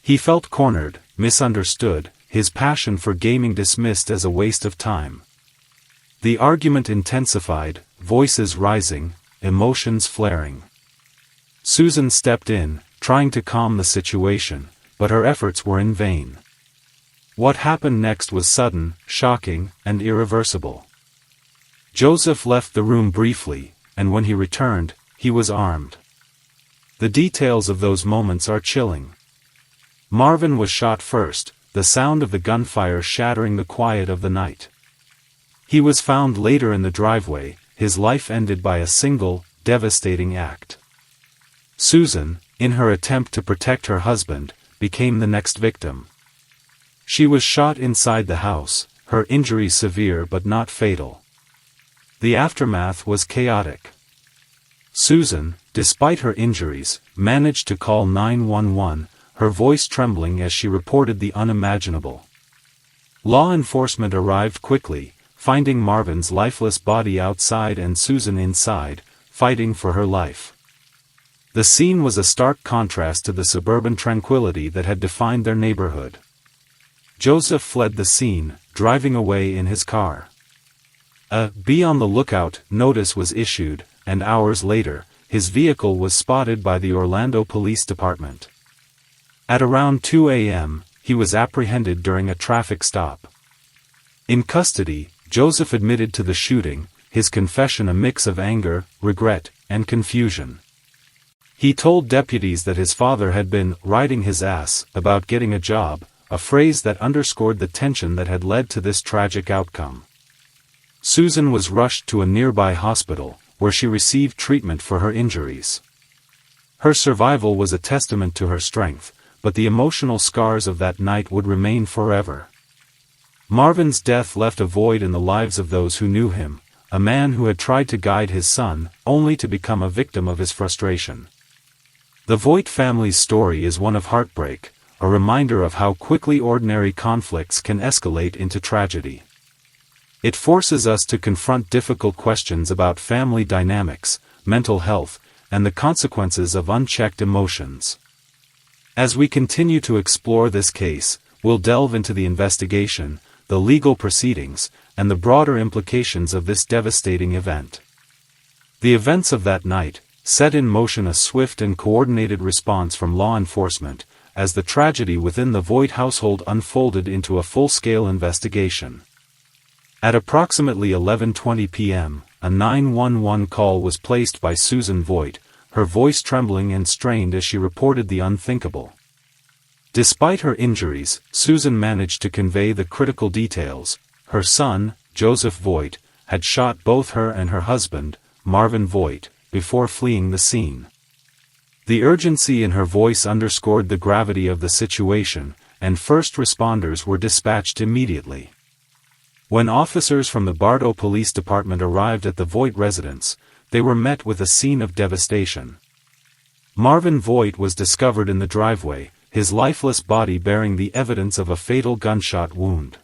He felt cornered, misunderstood, his passion for gaming dismissed as a waste of time. The argument intensified, voices rising, emotions flaring. Susan stepped in, trying to calm the situation, but her efforts were in vain. What happened next was sudden, shocking, and irreversible. Joseph left the room briefly, and when he returned, he was armed. The details of those moments are chilling. Marvin was shot first, the sound of the gunfire shattering the quiet of the night. He was found later in the driveway, his life ended by a single, devastating act. Susan, in her attempt to protect her husband, became the next victim. She was shot inside the house, her injuries severe but not fatal. The aftermath was chaotic. Susan, despite her injuries, managed to call 911, her voice trembling as she reported the unimaginable. Law enforcement arrived quickly, finding Marvin's lifeless body outside and Susan inside, fighting for her life. The scene was a stark contrast to the suburban tranquility that had defined their neighborhood. Joseph fled the scene, driving away in his car. A "Be on the lookout" notice was issued, and hours later, his vehicle was spotted by the Orlando Police Department. At around 2 a.m., he was apprehended during a traffic stop. In custody, Joseph admitted to the shooting, his confession a mix of anger, regret, and confusion. He told deputies that his father had been "riding his ass" about getting a job, a phrase that underscored the tension that had led to this tragic outcome. Susan was rushed to a nearby hospital, where she received treatment for her injuries. Her survival was a testament to her strength, but the emotional scars of that night would remain forever. Marvin's death left a void in the lives of those who knew him, a man who had tried to guide his son, only to become a victim of his frustration. The Voight family's story is one of heartbreak, a reminder of how quickly ordinary conflicts can escalate into tragedy. It forces us to confront difficult questions about family dynamics, mental health, and the consequences of unchecked emotions. As we continue to explore this case, we'll delve into the investigation, the legal proceedings, and the broader implications of this devastating event. The events of that night set in motion a swift and coordinated response from law enforcement, as the tragedy within the Voigt household unfolded into a full-scale investigation. At approximately 11:20 p.m., a 911 call was placed by Susan Voigt, her voice trembling and strained as she reported the unthinkable. Despite her injuries, Susan managed to convey the critical details. Her son, Joseph Voigt, had shot both her and her husband, Marvin Voigt, before fleeing the scene. The urgency in her voice underscored the gravity of the situation, and first responders were dispatched immediately. When officers from the Bardo Police Department arrived at the Voigt residence, they were met with a scene of devastation. Marvin Voigt was discovered in the driveway, his lifeless body bearing the evidence of a fatal gunshot wound.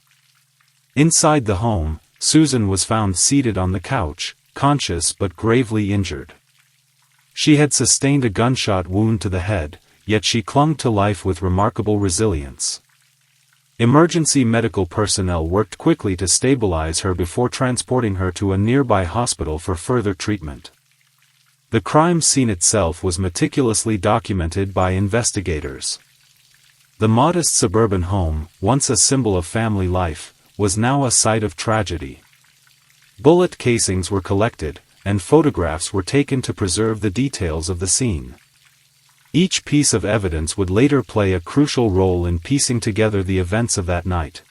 Inside the home, Susan was found seated on the couch, conscious but gravely injured. She had sustained a gunshot wound to the head, yet she clung to life with remarkable resilience. Emergency medical personnel worked quickly to stabilize her before transporting her to a nearby hospital for further treatment. The crime scene itself was meticulously documented by investigators. The modest suburban home, once a symbol of family life, was now a site of tragedy. Bullet casings were collected, and photographs were taken to preserve the details of the scene. Each piece of evidence would later play a crucial role in piecing together the events of that night.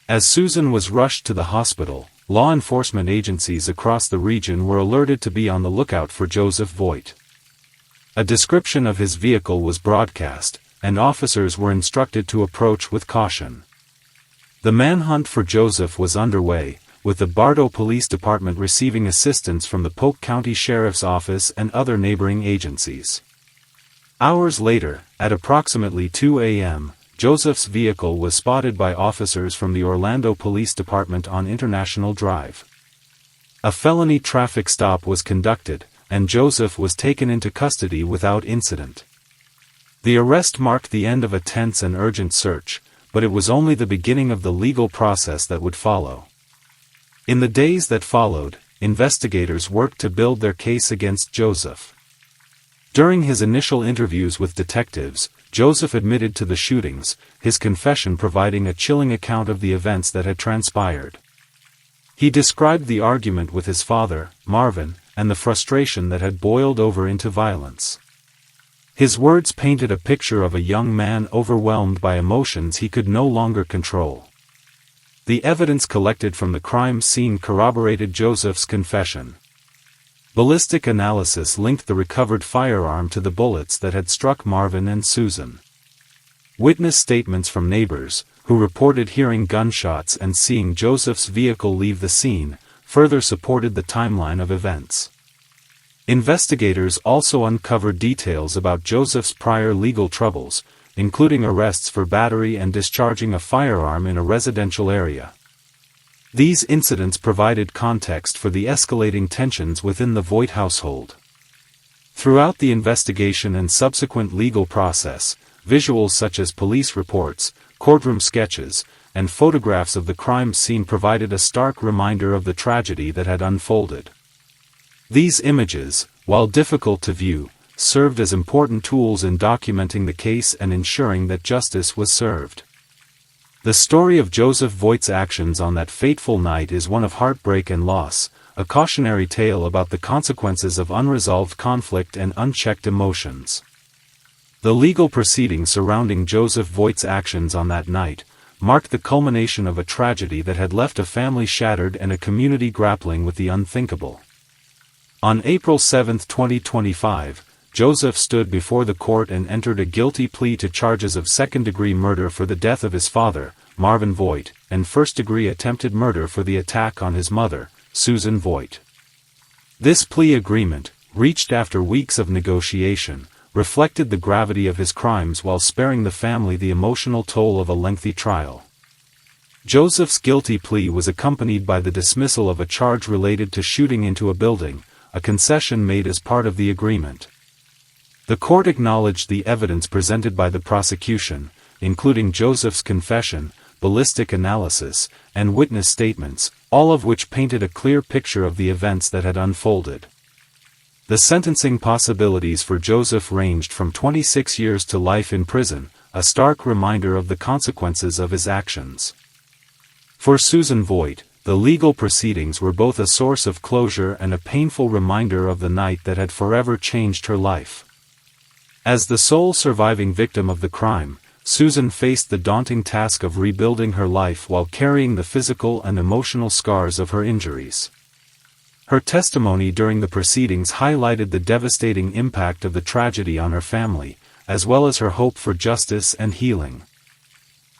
As Susan was rushed to the hospital, law enforcement agencies across the region were alerted to be on the lookout for Joseph Voigt. A description of his vehicle was broadcast, and officers were instructed to approach with caution. The manhunt for Joseph was underway, with the Bardo Police Department receiving assistance from the Polk County Sheriff's Office and other neighboring agencies. Hours later, at approximately 2 a.m., Joseph's vehicle was spotted by officers from the Orlando Police Department on International Drive. A felony traffic stop was conducted, and Joseph was taken into custody without incident. The arrest marked the end of a tense and urgent search, but it was only the beginning of the legal process that would follow. In the days that followed, investigators worked to build their case against Joseph. During his initial interviews with detectives, Joseph admitted to the shootings, his confession providing a chilling account of the events that had transpired. He described the argument with his father, Marvin, and the frustration that had boiled over into violence. His words painted a picture of a young man overwhelmed by emotions he could no longer control. The evidence collected from the crime scene corroborated Joseph's confession. Ballistic analysis linked the recovered firearm to the bullets that had struck Marvin and Susan. Witness statements from neighbors, who reported hearing gunshots and seeing Joseph's vehicle leave the scene, further supported the timeline of events. Investigators also uncovered details about Joseph's prior legal troubles, including arrests for battery and discharging a firearm in a residential area. These incidents provided context for the escalating tensions within the Voigt household. Throughout the investigation and subsequent legal process, visuals such as police reports, courtroom sketches, and photographs of the crime scene provided a stark reminder of the tragedy that had unfolded. These images, while difficult to view, served as important tools in documenting the case and ensuring that justice was served. The story of Joseph Voigt's actions on that fateful night is one of heartbreak and loss, a cautionary tale about the consequences of unresolved conflict and unchecked emotions. The legal proceedings surrounding Joseph Voigt's actions on that night marked the culmination of a tragedy that had left a family shattered and a community grappling with the unthinkable. On April 7, 2025, Joseph stood before the court and entered a guilty plea to charges of second-degree murder for the death of his father, Marvin Voigt, and first-degree attempted murder for the attack on his mother, Susan Voigt. This plea agreement, reached after weeks of negotiation, reflected the gravity of his crimes while sparing the family the emotional toll of a lengthy trial. Joseph's guilty plea was accompanied by the dismissal of a charge related to shooting into a building, a concession made as part of the agreement. The court acknowledged the evidence presented by the prosecution, including Joseph's confession, ballistic analysis, and witness statements, all of which painted a clear picture of the events that had unfolded. The sentencing possibilities for Joseph ranged from 26 years to life in prison, a stark reminder of the consequences of his actions. For Susan Voigt, the legal proceedings were both a source of closure and a painful reminder of the night that had forever changed her life. As the sole surviving victim of the crime, Susan faced the daunting task of rebuilding her life while carrying the physical and emotional scars of her injuries. Her testimony during the proceedings highlighted the devastating impact of the tragedy on her family, as well as her hope for justice and healing.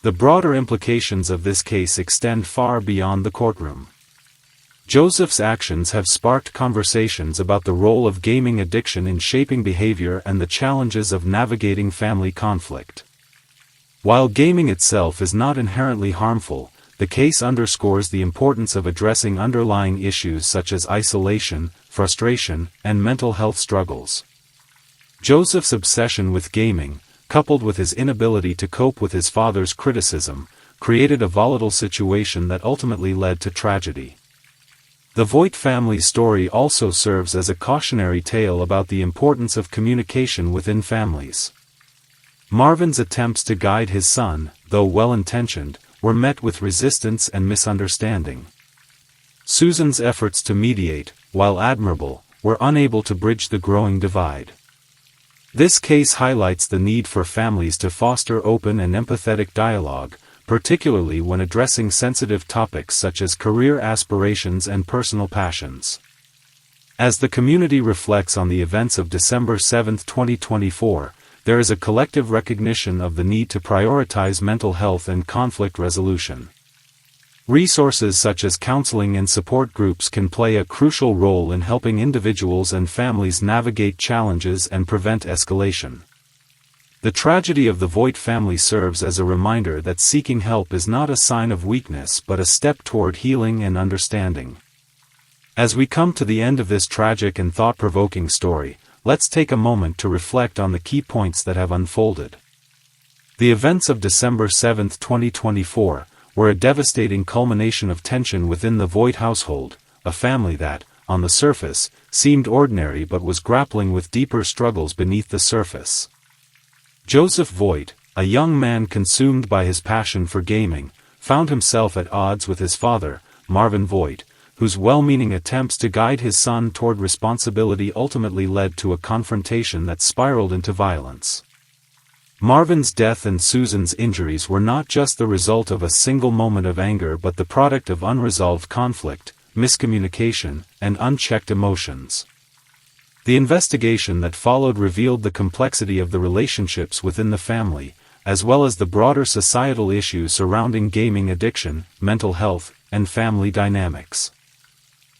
The broader implications of this case extend far beyond the courtroom. Joseph's actions have sparked conversations about the role of gaming addiction in shaping behavior and the challenges of navigating family conflict. While gaming itself is not inherently harmful, the case underscores the importance of addressing underlying issues such as isolation, frustration, and mental health struggles. Joseph's obsession with gaming, coupled with his inability to cope with his father's criticism, created a volatile situation that ultimately led to tragedy. The Voigt family's story also serves as a cautionary tale about the importance of communication within families. Marvin's attempts to guide his son, though well-intentioned, were met with resistance and misunderstanding. Susan's efforts to mediate, while admirable, were unable to bridge the growing divide. This case highlights the need for families to foster open and empathetic dialogue, particularly when addressing sensitive topics such as career aspirations and personal passions. As the community reflects on the events of December 7, 2024, there is a collective recognition of the need to prioritize mental health and conflict resolution. Resources such as counseling and support groups can play a crucial role in helping individuals and families navigate challenges and prevent escalation. The tragedy of the Voigt family serves as a reminder that seeking help is not a sign of weakness but a step toward healing and understanding. As we come to the end of this tragic and thought-provoking story, let's take a moment to reflect on the key points that have unfolded. The events of December 7, 2024, were a devastating culmination of tension within the Voigt household, a family that, on the surface, seemed ordinary but was grappling with deeper struggles beneath the surface. Joseph Voigt, a young man consumed by his passion for gaming, found himself at odds with his father, Marvin Voigt, whose well-meaning attempts to guide his son toward responsibility ultimately led to a confrontation that spiraled into violence. Marvin's death and Susan's injuries were not just the result of a single moment of anger but the product of unresolved conflict, miscommunication, and unchecked emotions. The investigation that followed revealed the complexity of the relationships within the family, as well as the broader societal issues surrounding gaming addiction, mental health, and family dynamics.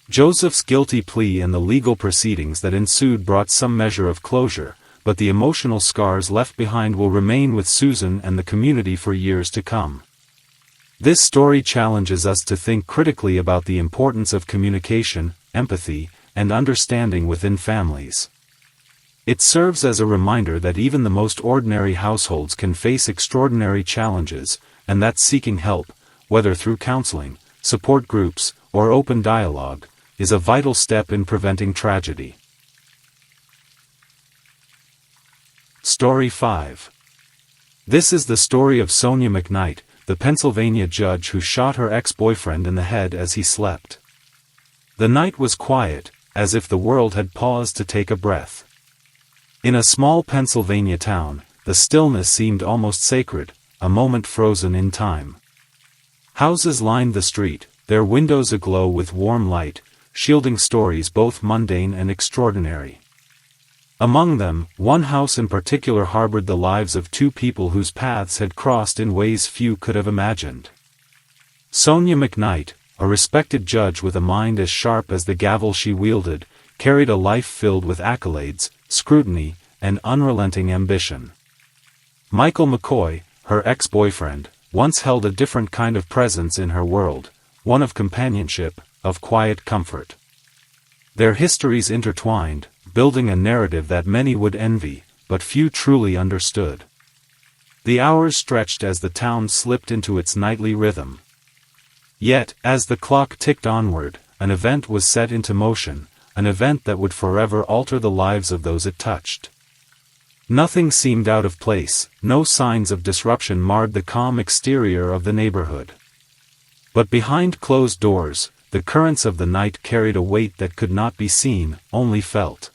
Joseph's guilty plea and the legal proceedings that ensued brought some measure of closure, but the emotional scars left behind will remain with Susan and the community for years to come. This story challenges us to think critically about the importance of communication, empathy, and understanding within families. It serves as a reminder that even the most ordinary households can face extraordinary challenges, and that seeking help, whether through counseling, support groups, or open dialogue, is a vital step in preventing tragedy. Story 5. This is the story of Sonia McKnight, the Pennsylvania judge who shot her ex-boyfriend in the head as he slept. The night was quiet, as if the world had paused to take a breath. In a small Pennsylvania town, the stillness seemed almost sacred, a moment frozen in time. Houses lined the street, their windows aglow with warm light, shielding stories both mundane and extraordinary. Among them, one house in particular harbored the lives of two people whose paths had crossed in ways few could have imagined. Sonia McKnight, a respected judge with a mind as sharp as the gavel she wielded, carried a life filled with accolades, scrutiny, and unrelenting ambition. Michael McCoy, her ex-boyfriend, once held a different kind of presence in her world, one of companionship, of quiet comfort. Their histories intertwined, building a narrative that many would envy, but few truly understood. The hours stretched as the town slipped into its nightly rhythm. Yet, as the clock ticked onward, an event was set into motion, an event that would forever alter the lives of those it touched. Nothing seemed out of place, no signs of disruption marred the calm exterior of the neighborhood. But behind closed doors, the currents of the night carried a weight that could not be seen, only felt.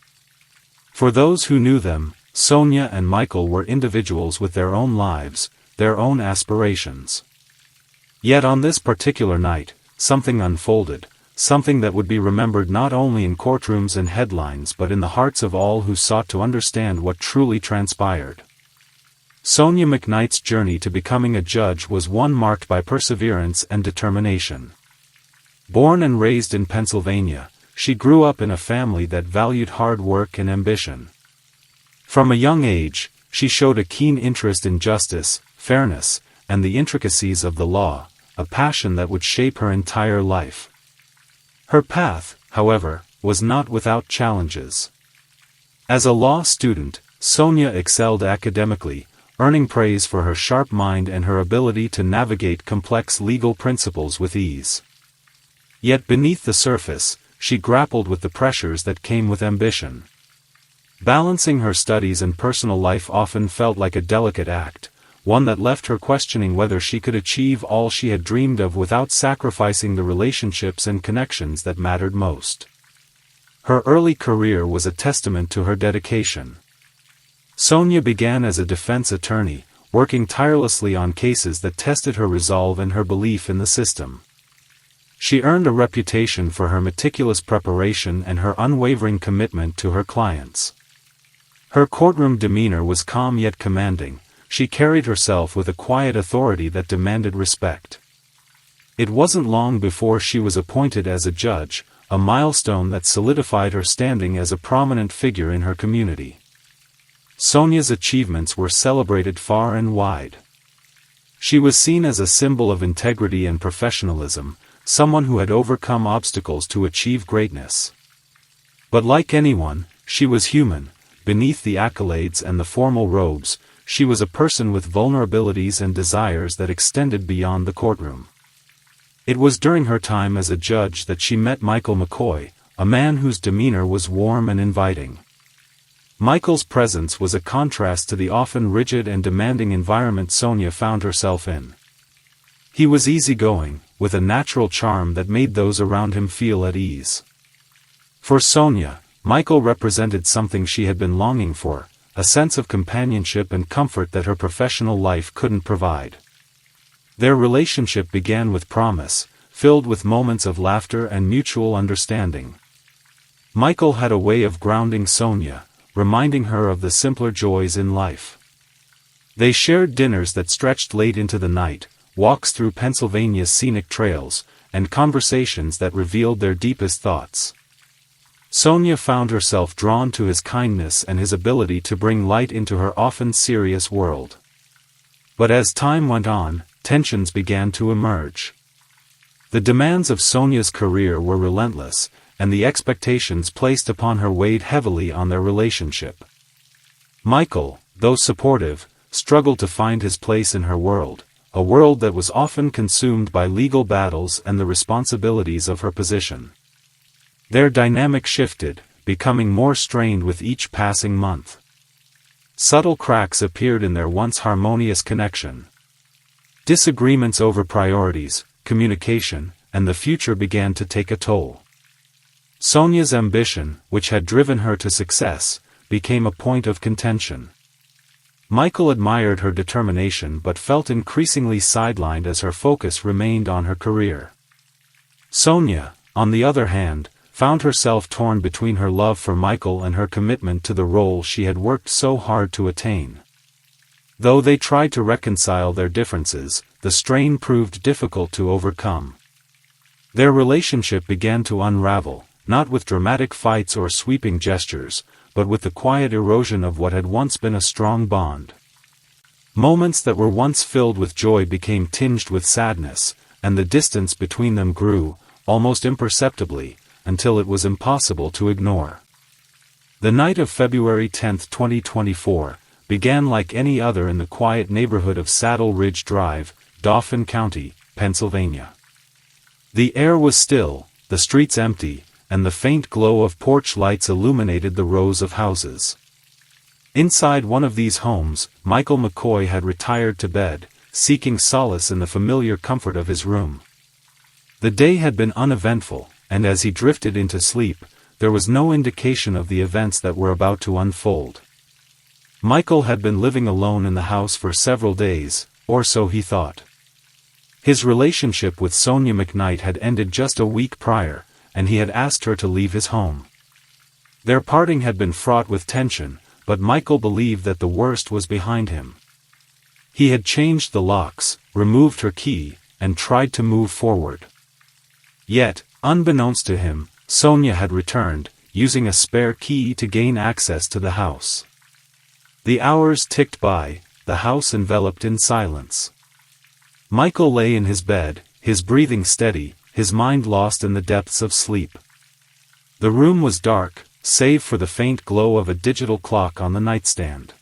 For those who knew them, Sonia and Michael were individuals with their own lives, their own aspirations. Yet on this particular night, something unfolded, something that would be remembered not only in courtrooms and headlines but in the hearts of all who sought to understand what truly transpired. Sonia McKnight's journey to becoming a judge was one marked by perseverance and determination. Born and raised in Pennsylvania, she grew up in a family that valued hard work and ambition. From a young age, she showed a keen interest in justice, fairness, and the intricacies of the law, a passion that would shape her entire life. Her path, however, was not without challenges. As a law student, Sonia excelled academically, earning praise for her sharp mind and her ability to navigate complex legal principles with ease. Yet beneath the surface, she grappled with the pressures that came with ambition. Balancing her studies and personal life often felt like a delicate act, one that left her questioning whether she could achieve all she had dreamed of without sacrificing the relationships and connections that mattered most. Her early career was a testament to her dedication. Sonia began as a defense attorney, working tirelessly on cases that tested her resolve and her belief in the system. She earned a reputation for her meticulous preparation and her unwavering commitment to her clients. Her courtroom demeanor was calm yet commanding. She carried herself with a quiet authority that demanded respect. It wasn't long before she was appointed as a judge, a milestone that solidified her standing as a prominent figure in her community. Sonia's achievements were celebrated far and wide. She was seen as a symbol of integrity and professionalism, someone who had overcome obstacles to achieve greatness. But like anyone, she was human. Beneath the accolades and the formal robes, she was a person with vulnerabilities and desires that extended beyond the courtroom. It was during her time as a judge that she met Michael McCoy, a man whose demeanor was warm and inviting. Michael's presence was a contrast to the often rigid and demanding environment Sonia found herself in. He was easygoing, with a natural charm that made those around him feel at ease. For Sonia, Michael represented something she had been longing for, a sense of companionship and comfort that her professional life couldn't provide. Their relationship began with promise, filled with moments of laughter and mutual understanding. Michael had a way of grounding Sonia, reminding her of the simpler joys in life. They shared dinners that stretched late into the night, walks through Pennsylvania's scenic trails, and conversations that revealed their deepest thoughts. Sonia found herself drawn to his kindness and his ability to bring light into her often serious world. But as time went on, tensions began to emerge. The demands of Sonia's career were relentless, and the expectations placed upon her weighed heavily on their relationship. Michael, though supportive, struggled to find his place in her world, a world that was often consumed by legal battles and the responsibilities of her position. Their dynamic shifted, becoming more strained with each passing month. Subtle cracks appeared in their once harmonious connection. Disagreements over priorities, communication, and the future began to take a toll. Sonia's ambition, which had driven her to success, became a point of contention. Michael admired her determination but felt increasingly sidelined as her focus remained on her career. Sonia, on the other hand, found herself torn between her love for Michael and her commitment to the role she had worked so hard to attain. Though they tried to reconcile their differences, the strain proved difficult to overcome. Their relationship began to unravel, not with dramatic fights or sweeping gestures, but with the quiet erosion of what had once been a strong bond. Moments that were once filled with joy became tinged with sadness, and the distance between them grew, almost imperceptibly, until it was impossible to ignore. The night of February 10, 2024, began like any other in the quiet neighborhood of Saddle Ridge Drive, Dauphin County, Pennsylvania. The air was still, the streets empty, and the faint glow of porch lights illuminated the rows of houses. Inside one of these homes, Michael McCoy had retired to bed, seeking solace in the familiar comfort of his room. The day had been uneventful, and as he drifted into sleep, there was no indication of the events that were about to unfold. Michael had been living alone in the house for several days, or so he thought. His relationship with Sonia McKnight had ended just a week prior, and he had asked her to leave his home. Their parting had been fraught with tension, but Michael believed that the worst was behind him. He had changed the locks, removed her key, and tried to move forward. Yet, unbeknownst to him, Sonia had returned, using a spare key to gain access to the house. The hours ticked by, the house enveloped in silence. Michael lay in his bed, his breathing steady, his mind lost in the depths of sleep. The room was dark, save for the faint glow of a digital clock on the nightstand.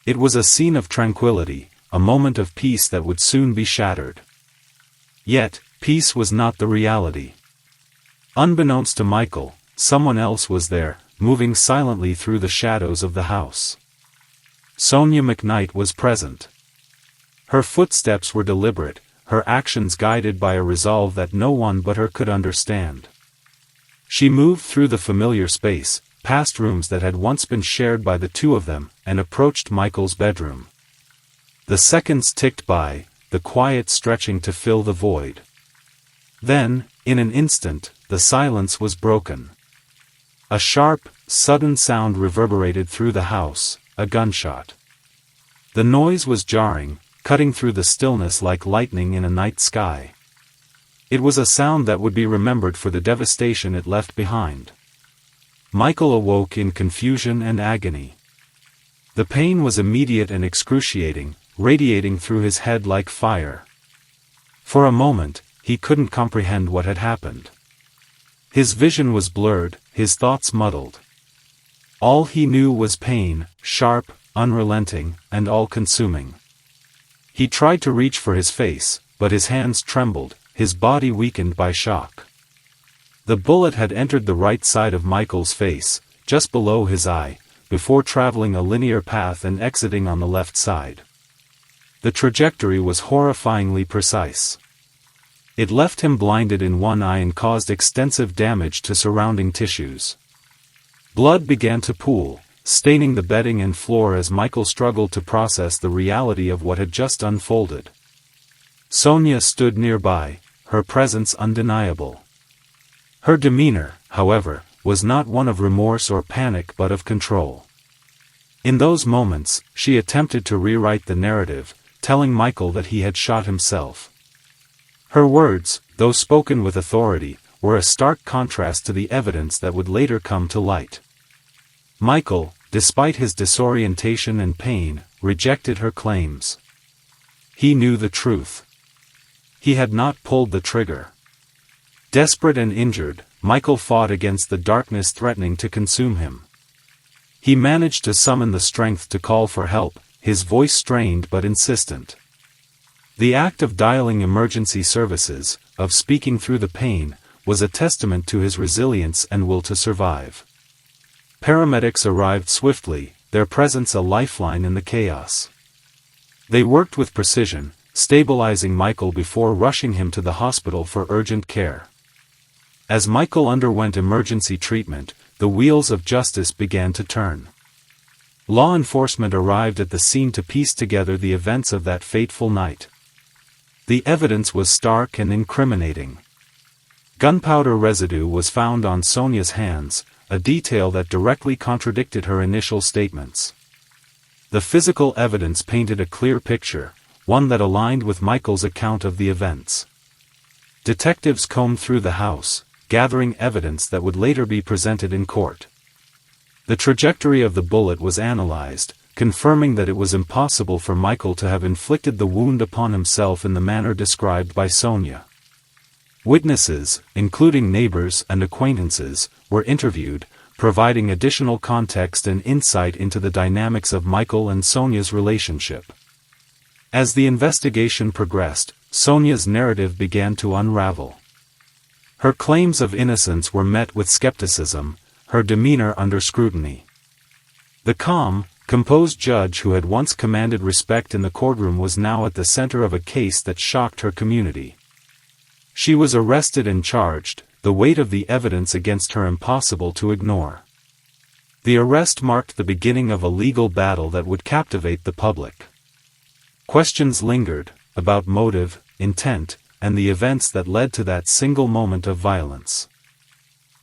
It was a scene of tranquility, a moment of peace that would soon be shattered. Yet, peace was not the reality. Unbeknownst to Michael, someone else was there, moving silently through the shadows of the house. Sonia McKnight was present. Her footsteps were deliberate, her actions guided by a resolve that no one but her could understand. She moved through the familiar space, past rooms that had once been shared by the two of them, and approached Michael's bedroom. The seconds ticked by, the quiet stretching to fill the void. Then, in an instant, the silence was broken. A sharp, sudden sound reverberated through the house, a gunshot. The noise was jarring, cutting through the stillness like lightning in a night sky. It was a sound that would be remembered for the devastation it left behind. Michael awoke in confusion and agony. The pain was immediate and excruciating, radiating through his head like fire. For a moment, he couldn't comprehend what had happened. His vision was blurred, his thoughts muddled. All he knew was pain, sharp, unrelenting, and all-consuming. He tried to reach for his face, but his hands trembled, his body weakened by shock. The bullet had entered the right side of Michael's face, just below his eye, before traveling a linear path and exiting on the left side. The trajectory was horrifyingly precise. It left him blinded in one eye and caused extensive damage to surrounding tissues. Blood began to pool, staining the bedding and floor as Michael struggled to process the reality of what had just unfolded. Sonia stood nearby, her presence undeniable. Her demeanor, however, was not one of remorse or panic but of control. In those moments, she attempted to rewrite the narrative, telling Michael that he had shot himself. Her words, though spoken with authority, were a stark contrast to the evidence that would later come to light. Michael, despite his disorientation and pain, rejected her claims. He knew the truth. He had not pulled the trigger. Desperate and injured, Michael fought against the darkness threatening to consume him. He managed to summon the strength to call for help, his voice strained but insistent. The act of dialing emergency services, of speaking through the pain, was a testament to his resilience and will to survive. Paramedics arrived swiftly, their presence a lifeline in the chaos. They worked with precision, stabilizing Michael before rushing him to the hospital for urgent care. As Michael underwent emergency treatment, the wheels of justice began to turn. Law enforcement arrived at the scene to piece together the events of that fateful night. The evidence was stark and incriminating. Gunpowder residue was found on Sonia's hands, a detail that directly contradicted her initial statements. The physical evidence painted a clear picture, one that aligned with Michael's account of the events. Detectives combed through the house, gathering evidence that would later be presented in court. The trajectory of the bullet was analyzed, confirming that it was impossible for Michael to have inflicted the wound upon himself in the manner described by Sonia. Witnesses, including neighbors and acquaintances, were interviewed, providing additional context and insight into the dynamics of Michael and Sonia's relationship. As the investigation progressed, Sonia's narrative began to unravel. Her claims of innocence were met with skepticism, her demeanor under scrutiny. The calm, composed judge who had once commanded respect in the courtroom was now at the center of a case that shocked her community. She was arrested and charged, the weight of the evidence against her impossible to ignore. The arrest marked the beginning of a legal battle that would captivate the public. Questions lingered, about motive, intent, and the events that led to that single moment of violence.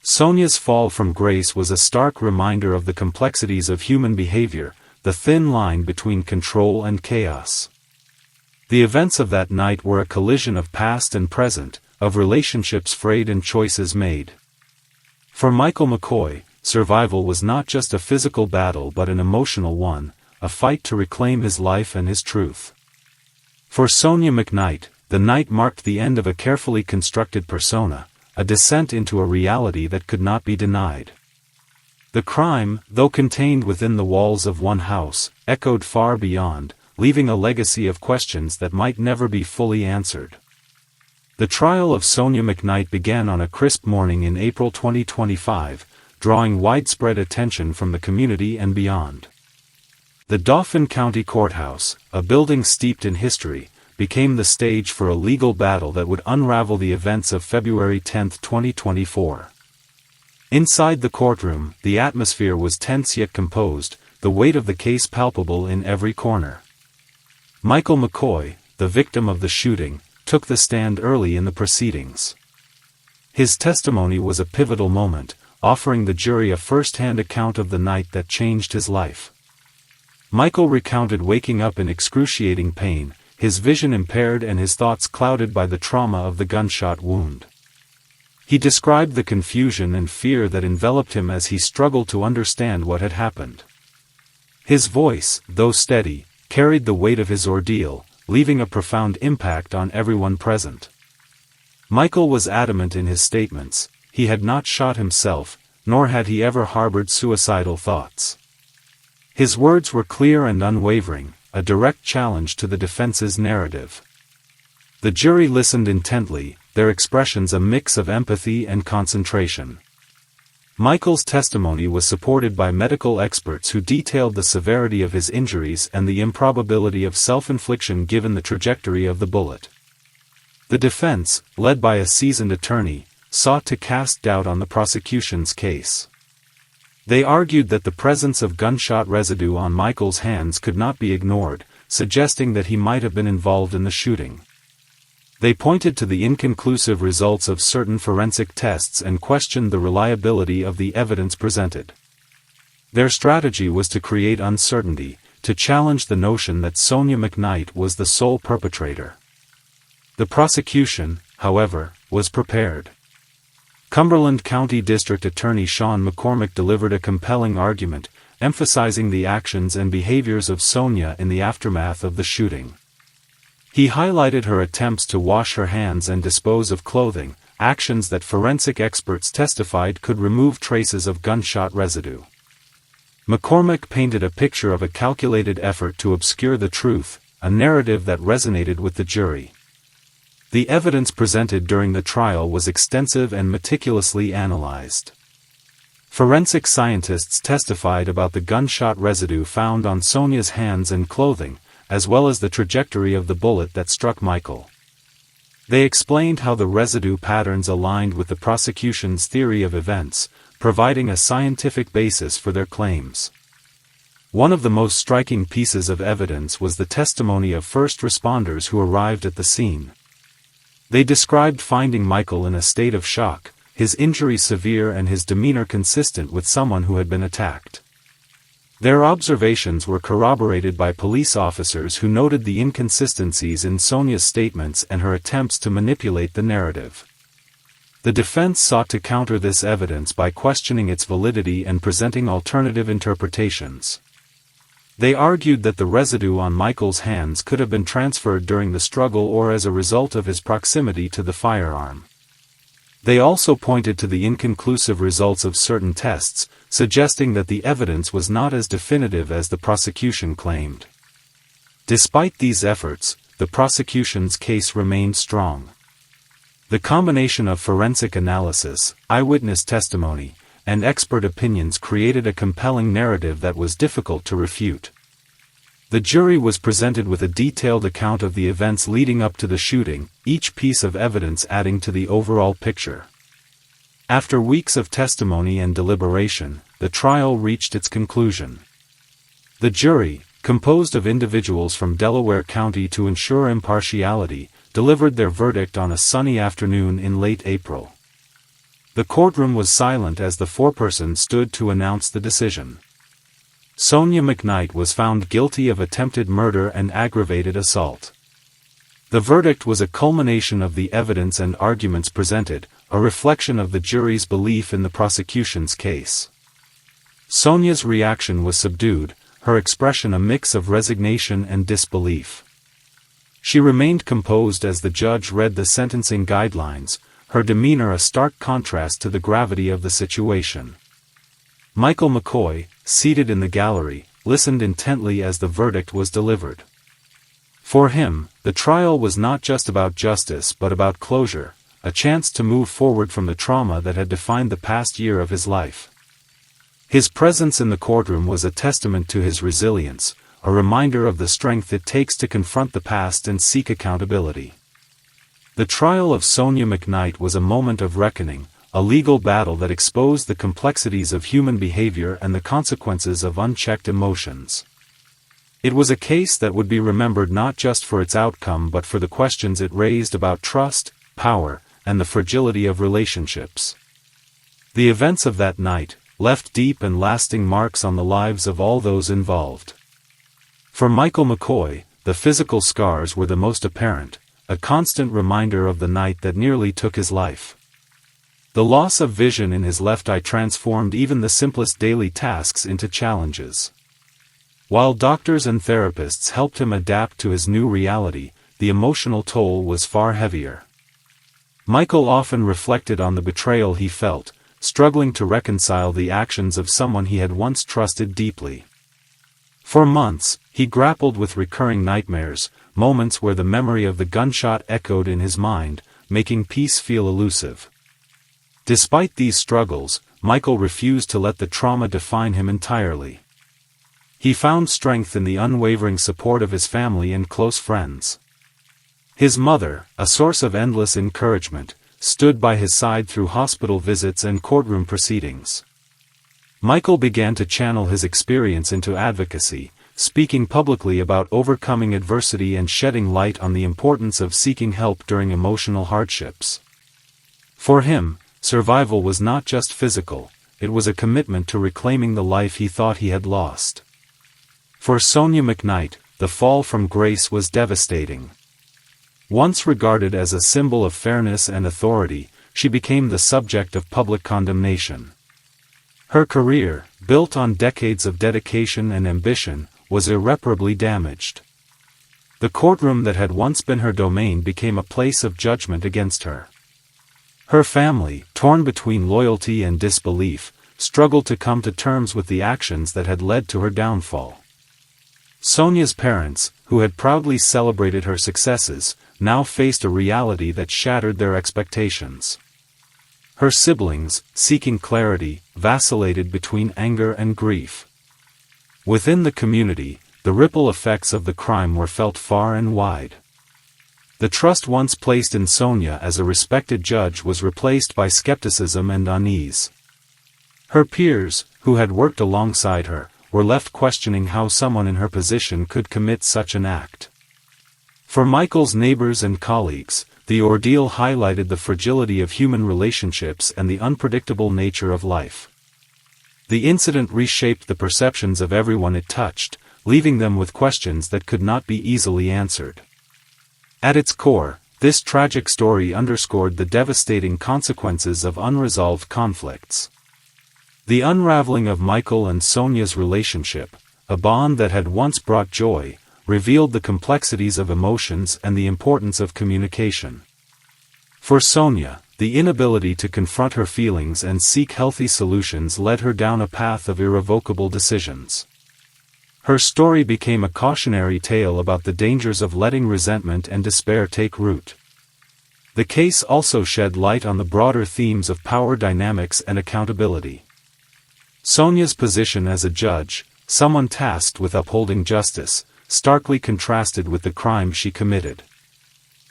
Sonia's fall from grace was a stark reminder of the complexities of human behavior, the thin line between control and chaos. The events of that night were a collision of past and present, of relationships frayed and choices made. For Michael McCoy, survival was not just a physical battle but an emotional one, a fight to reclaim his life and his truth. For Sonia McKnight, the night marked the end of a carefully constructed persona, a descent into a reality that could not be denied. The crime, though contained within the walls of one house, echoed far beyond, leaving a legacy of questions that might never be fully answered. The trial of Sonia McKnight began on a crisp morning in April 2025, drawing widespread attention from the community and beyond. The Dauphin County Courthouse, a building steeped in history, became the stage for a legal battle that would unravel the events of February 10, 2024. Inside the courtroom, the atmosphere was tense yet composed, the weight of the case palpable in every corner. Michael McCoy, the victim of the shooting, took the stand early in the proceedings. His testimony was a pivotal moment, offering the jury a first-hand account of the night that changed his life. Michael recounted waking up in excruciating pain, his vision impaired and his thoughts clouded by the trauma of the gunshot wound. He described the confusion and fear that enveloped him as he struggled to understand what had happened. His voice, though steady, carried the weight of his ordeal, leaving a profound impact on everyone present. Michael was adamant in his statements. He had not shot himself, nor had he ever harbored suicidal thoughts. His words were clear and unwavering, a direct challenge to the defense's narrative. The jury listened intently, their expressions a mix of empathy and concentration. Michael's testimony was supported by medical experts who detailed the severity of his injuries and the improbability of self-infliction given the trajectory of the bullet. The defense, led by a seasoned attorney, sought to cast doubt on the prosecution's case. They argued that the presence of gunshot residue on Michael's hands could not be ignored, suggesting that he might have been involved in the shooting. They pointed to the inconclusive results of certain forensic tests and questioned the reliability of the evidence presented. Their strategy was to create uncertainty, to challenge the notion that Sonia McKnight was the sole perpetrator. The prosecution, however, was prepared. Cumberland County District Attorney Sean McCormick delivered a compelling argument, emphasizing the actions and behaviors of Sonia in the aftermath of the shooting. He highlighted her attempts to wash her hands and dispose of clothing, actions that forensic experts testified could remove traces of gunshot residue. McCormick painted a picture of a calculated effort to obscure the truth, a narrative that resonated with the jury. The evidence presented during the trial was extensive and meticulously analyzed. Forensic scientists testified about the gunshot residue found on Sonia's hands and clothing, as well as the trajectory of the bullet that struck Michael. They explained how the residue patterns aligned with the prosecution's theory of events, providing a scientific basis for their claims. One of the most striking pieces of evidence was the testimony of first responders who arrived at the scene. They described finding Michael in a state of shock, his injury severe and his demeanor consistent with someone who had been attacked. Their observations were corroborated by police officers who noted the inconsistencies in Sonia's statements and her attempts to manipulate the narrative. The defense sought to counter this evidence by questioning its validity and presenting alternative interpretations. They argued that the residue on Michael's hands could have been transferred during the struggle or as a result of his proximity to the firearm. They also pointed to the inconclusive results of certain tests, suggesting that the evidence was not as definitive as the prosecution claimed. Despite these efforts, the prosecution's case remained strong. The combination of forensic analysis, eyewitness testimony, and expert opinions created a compelling narrative that was difficult to refute. The jury was presented with a detailed account of the events leading up to the shooting, each piece of evidence adding to the overall picture. After weeks of testimony and deliberation, the trial reached its conclusion. The jury, composed of individuals from Delaware County to ensure impartiality, delivered their verdict on a sunny afternoon in late April. The courtroom was silent as the foreperson stood to announce the decision. Sonia McKnight was found guilty of attempted murder and aggravated assault. The verdict was a culmination of the evidence and arguments presented, a reflection of the jury's belief in the prosecution's case. Sonia's reaction was subdued, her expression a mix of resignation and disbelief. She remained composed as the judge read the sentencing guidelines, her demeanor a stark contrast to the gravity of the situation. Michael McCoy, seated in the gallery, listened intently as the verdict was delivered. For him, the trial was not just about justice but about closure, a chance to move forward from the trauma that had defined the past year of his life. His presence in the courtroom was a testament to his resilience, a reminder of the strength it takes to confront the past and seek accountability. The trial of Sonia McKnight was a moment of reckoning, a legal battle that exposed the complexities of human behavior and the consequences of unchecked emotions. It was a case that would be remembered not just for its outcome but for the questions it raised about trust, power, and the fragility of relationships. The events of that night left deep and lasting marks on the lives of all those involved. For Michael McCoy, the physical scars were the most apparent, a constant reminder of the night that nearly took his life. The loss of vision in his left eye transformed even the simplest daily tasks into challenges. While doctors and therapists helped him adapt to his new reality, the emotional toll was far heavier. Michael often reflected on the betrayal he felt, struggling to reconcile the actions of someone he had once trusted deeply. For months, he grappled with recurring nightmares, moments where the memory of the gunshot echoed in his mind, making peace feel elusive. Despite these struggles, Michael refused to let the trauma define him entirely. He found strength in the unwavering support of his family and close friends. His mother, a source of endless encouragement, stood by his side through hospital visits and courtroom proceedings. Michael began to channel his experience into advocacy, speaking publicly about overcoming adversity and shedding light on the importance of seeking help during emotional hardships. For him, survival was not just physical, it was a commitment to reclaiming the life he thought he had lost. For Sonia McKnight, the fall from grace was devastating. Once regarded as a symbol of fairness and authority, she became the subject of public condemnation. Her career, built on decades of dedication and ambition, was irreparably damaged. The courtroom that had once been her domain became a place of judgment against her. Her family, torn between loyalty and disbelief, struggled to come to terms with the actions that had led to her downfall. Sonia's parents, who had proudly celebrated her successes, now faced a reality that shattered their expectations. Her siblings, seeking clarity, vacillated between anger and grief. Within the community, the ripple effects of the crime were felt far and wide. The trust once placed in Sonia as a respected judge was replaced by skepticism and unease. Her peers, who had worked alongside her, were left questioning how someone in her position could commit such an act. For Michael's neighbors and colleagues, the ordeal highlighted the fragility of human relationships and the unpredictable nature of life. The incident reshaped the perceptions of everyone it touched, leaving them with questions that could not be easily answered. At its core, this tragic story underscored the devastating consequences of unresolved conflicts. The unraveling of Michael and Sonia's relationship, a bond that had once brought joy, revealed the complexities of emotions and the importance of communication. For Sonia, The inability to confront her feelings and seek healthy solutions led her down a path of irrevocable decisions. Her story became a cautionary tale about the dangers of letting resentment and despair take root. The case also shed light on the broader themes of power dynamics and accountability. Sonia's position as a judge, someone tasked with upholding justice, starkly contrasted with the crime she committed.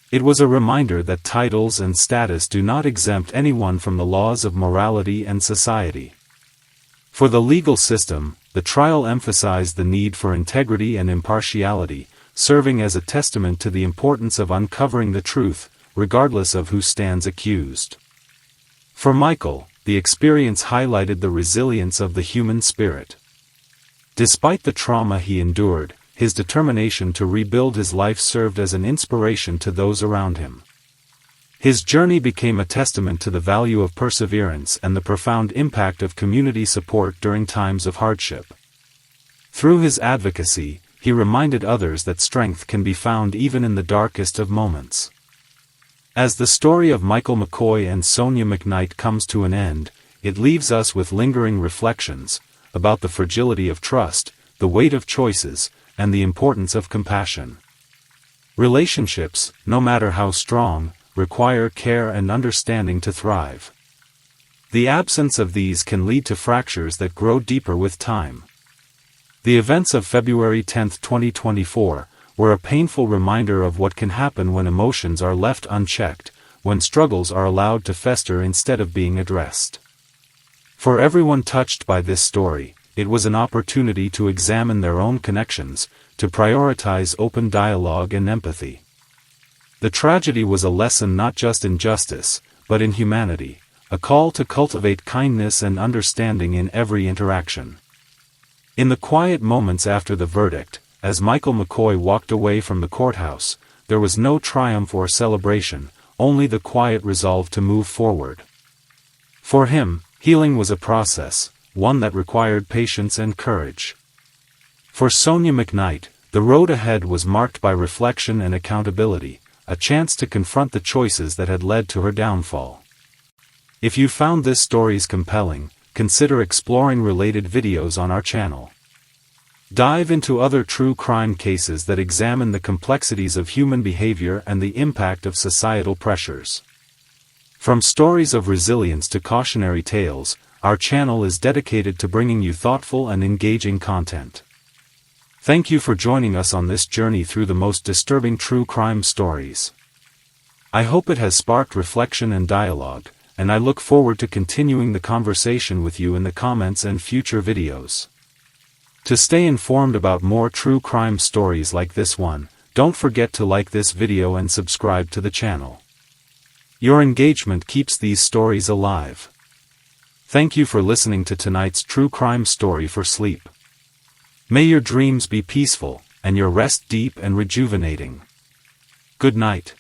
It was a reminder that titles and status do not exempt anyone from the laws of morality and society. For the legal system, the trial emphasized the need for integrity and impartiality, serving as a testament to the importance of uncovering the truth, regardless of who stands accused. For Michael, the experience highlighted the resilience of the human spirit. Despite the trauma he endured, his determination to rebuild his life served as an inspiration to those around him. His journey became a testament to the value of perseverance and the profound impact of community support during times of hardship. Through his advocacy, he reminded others that strength can be found even in the darkest of moments. As the story of Michael McCoy and Sonia McKnight comes to an end, it leaves us with lingering reflections about the fragility of trust, the weight of choices, and the importance of compassion. Relationships, no matter how strong, require care and understanding to thrive. The absence of these can lead to fractures that grow deeper with time. The events of February 10, 2024, were a painful reminder of what can happen when emotions are left unchecked, when struggles are allowed to fester instead of being addressed. For everyone touched by this story, it was an opportunity to examine their own connections, to prioritize open dialogue and empathy. The tragedy was a lesson not just in justice, but in humanity, a call to cultivate kindness and understanding in every interaction. In the quiet moments after the verdict, as Michael McCoy walked away from the courthouse, there was no triumph or celebration, only the quiet resolve to move forward. For him, healing was a process, one that required patience and courage. For Sonia McKnight, the road ahead was marked by reflection and accountability, a chance to confront the choices that had led to her downfall. If you found this story compelling, consider exploring related videos on our channel. Dive into other true crime cases that examine the complexities of human behavior and the impact of societal pressures. From stories of resilience to cautionary tales, our channel is dedicated to bringing you thoughtful and engaging content. Thank you for joining us on this journey through the most disturbing true crime stories. I hope it has sparked reflection and dialogue, and I look forward to continuing the conversation with you in the comments and future videos. To stay informed about more true crime stories like this one, don't forget to like this video and subscribe to the channel. Your engagement keeps these stories alive. Thank you for listening to tonight's true crime story for sleep. May your dreams be peaceful, and your rest deep and rejuvenating. Good night.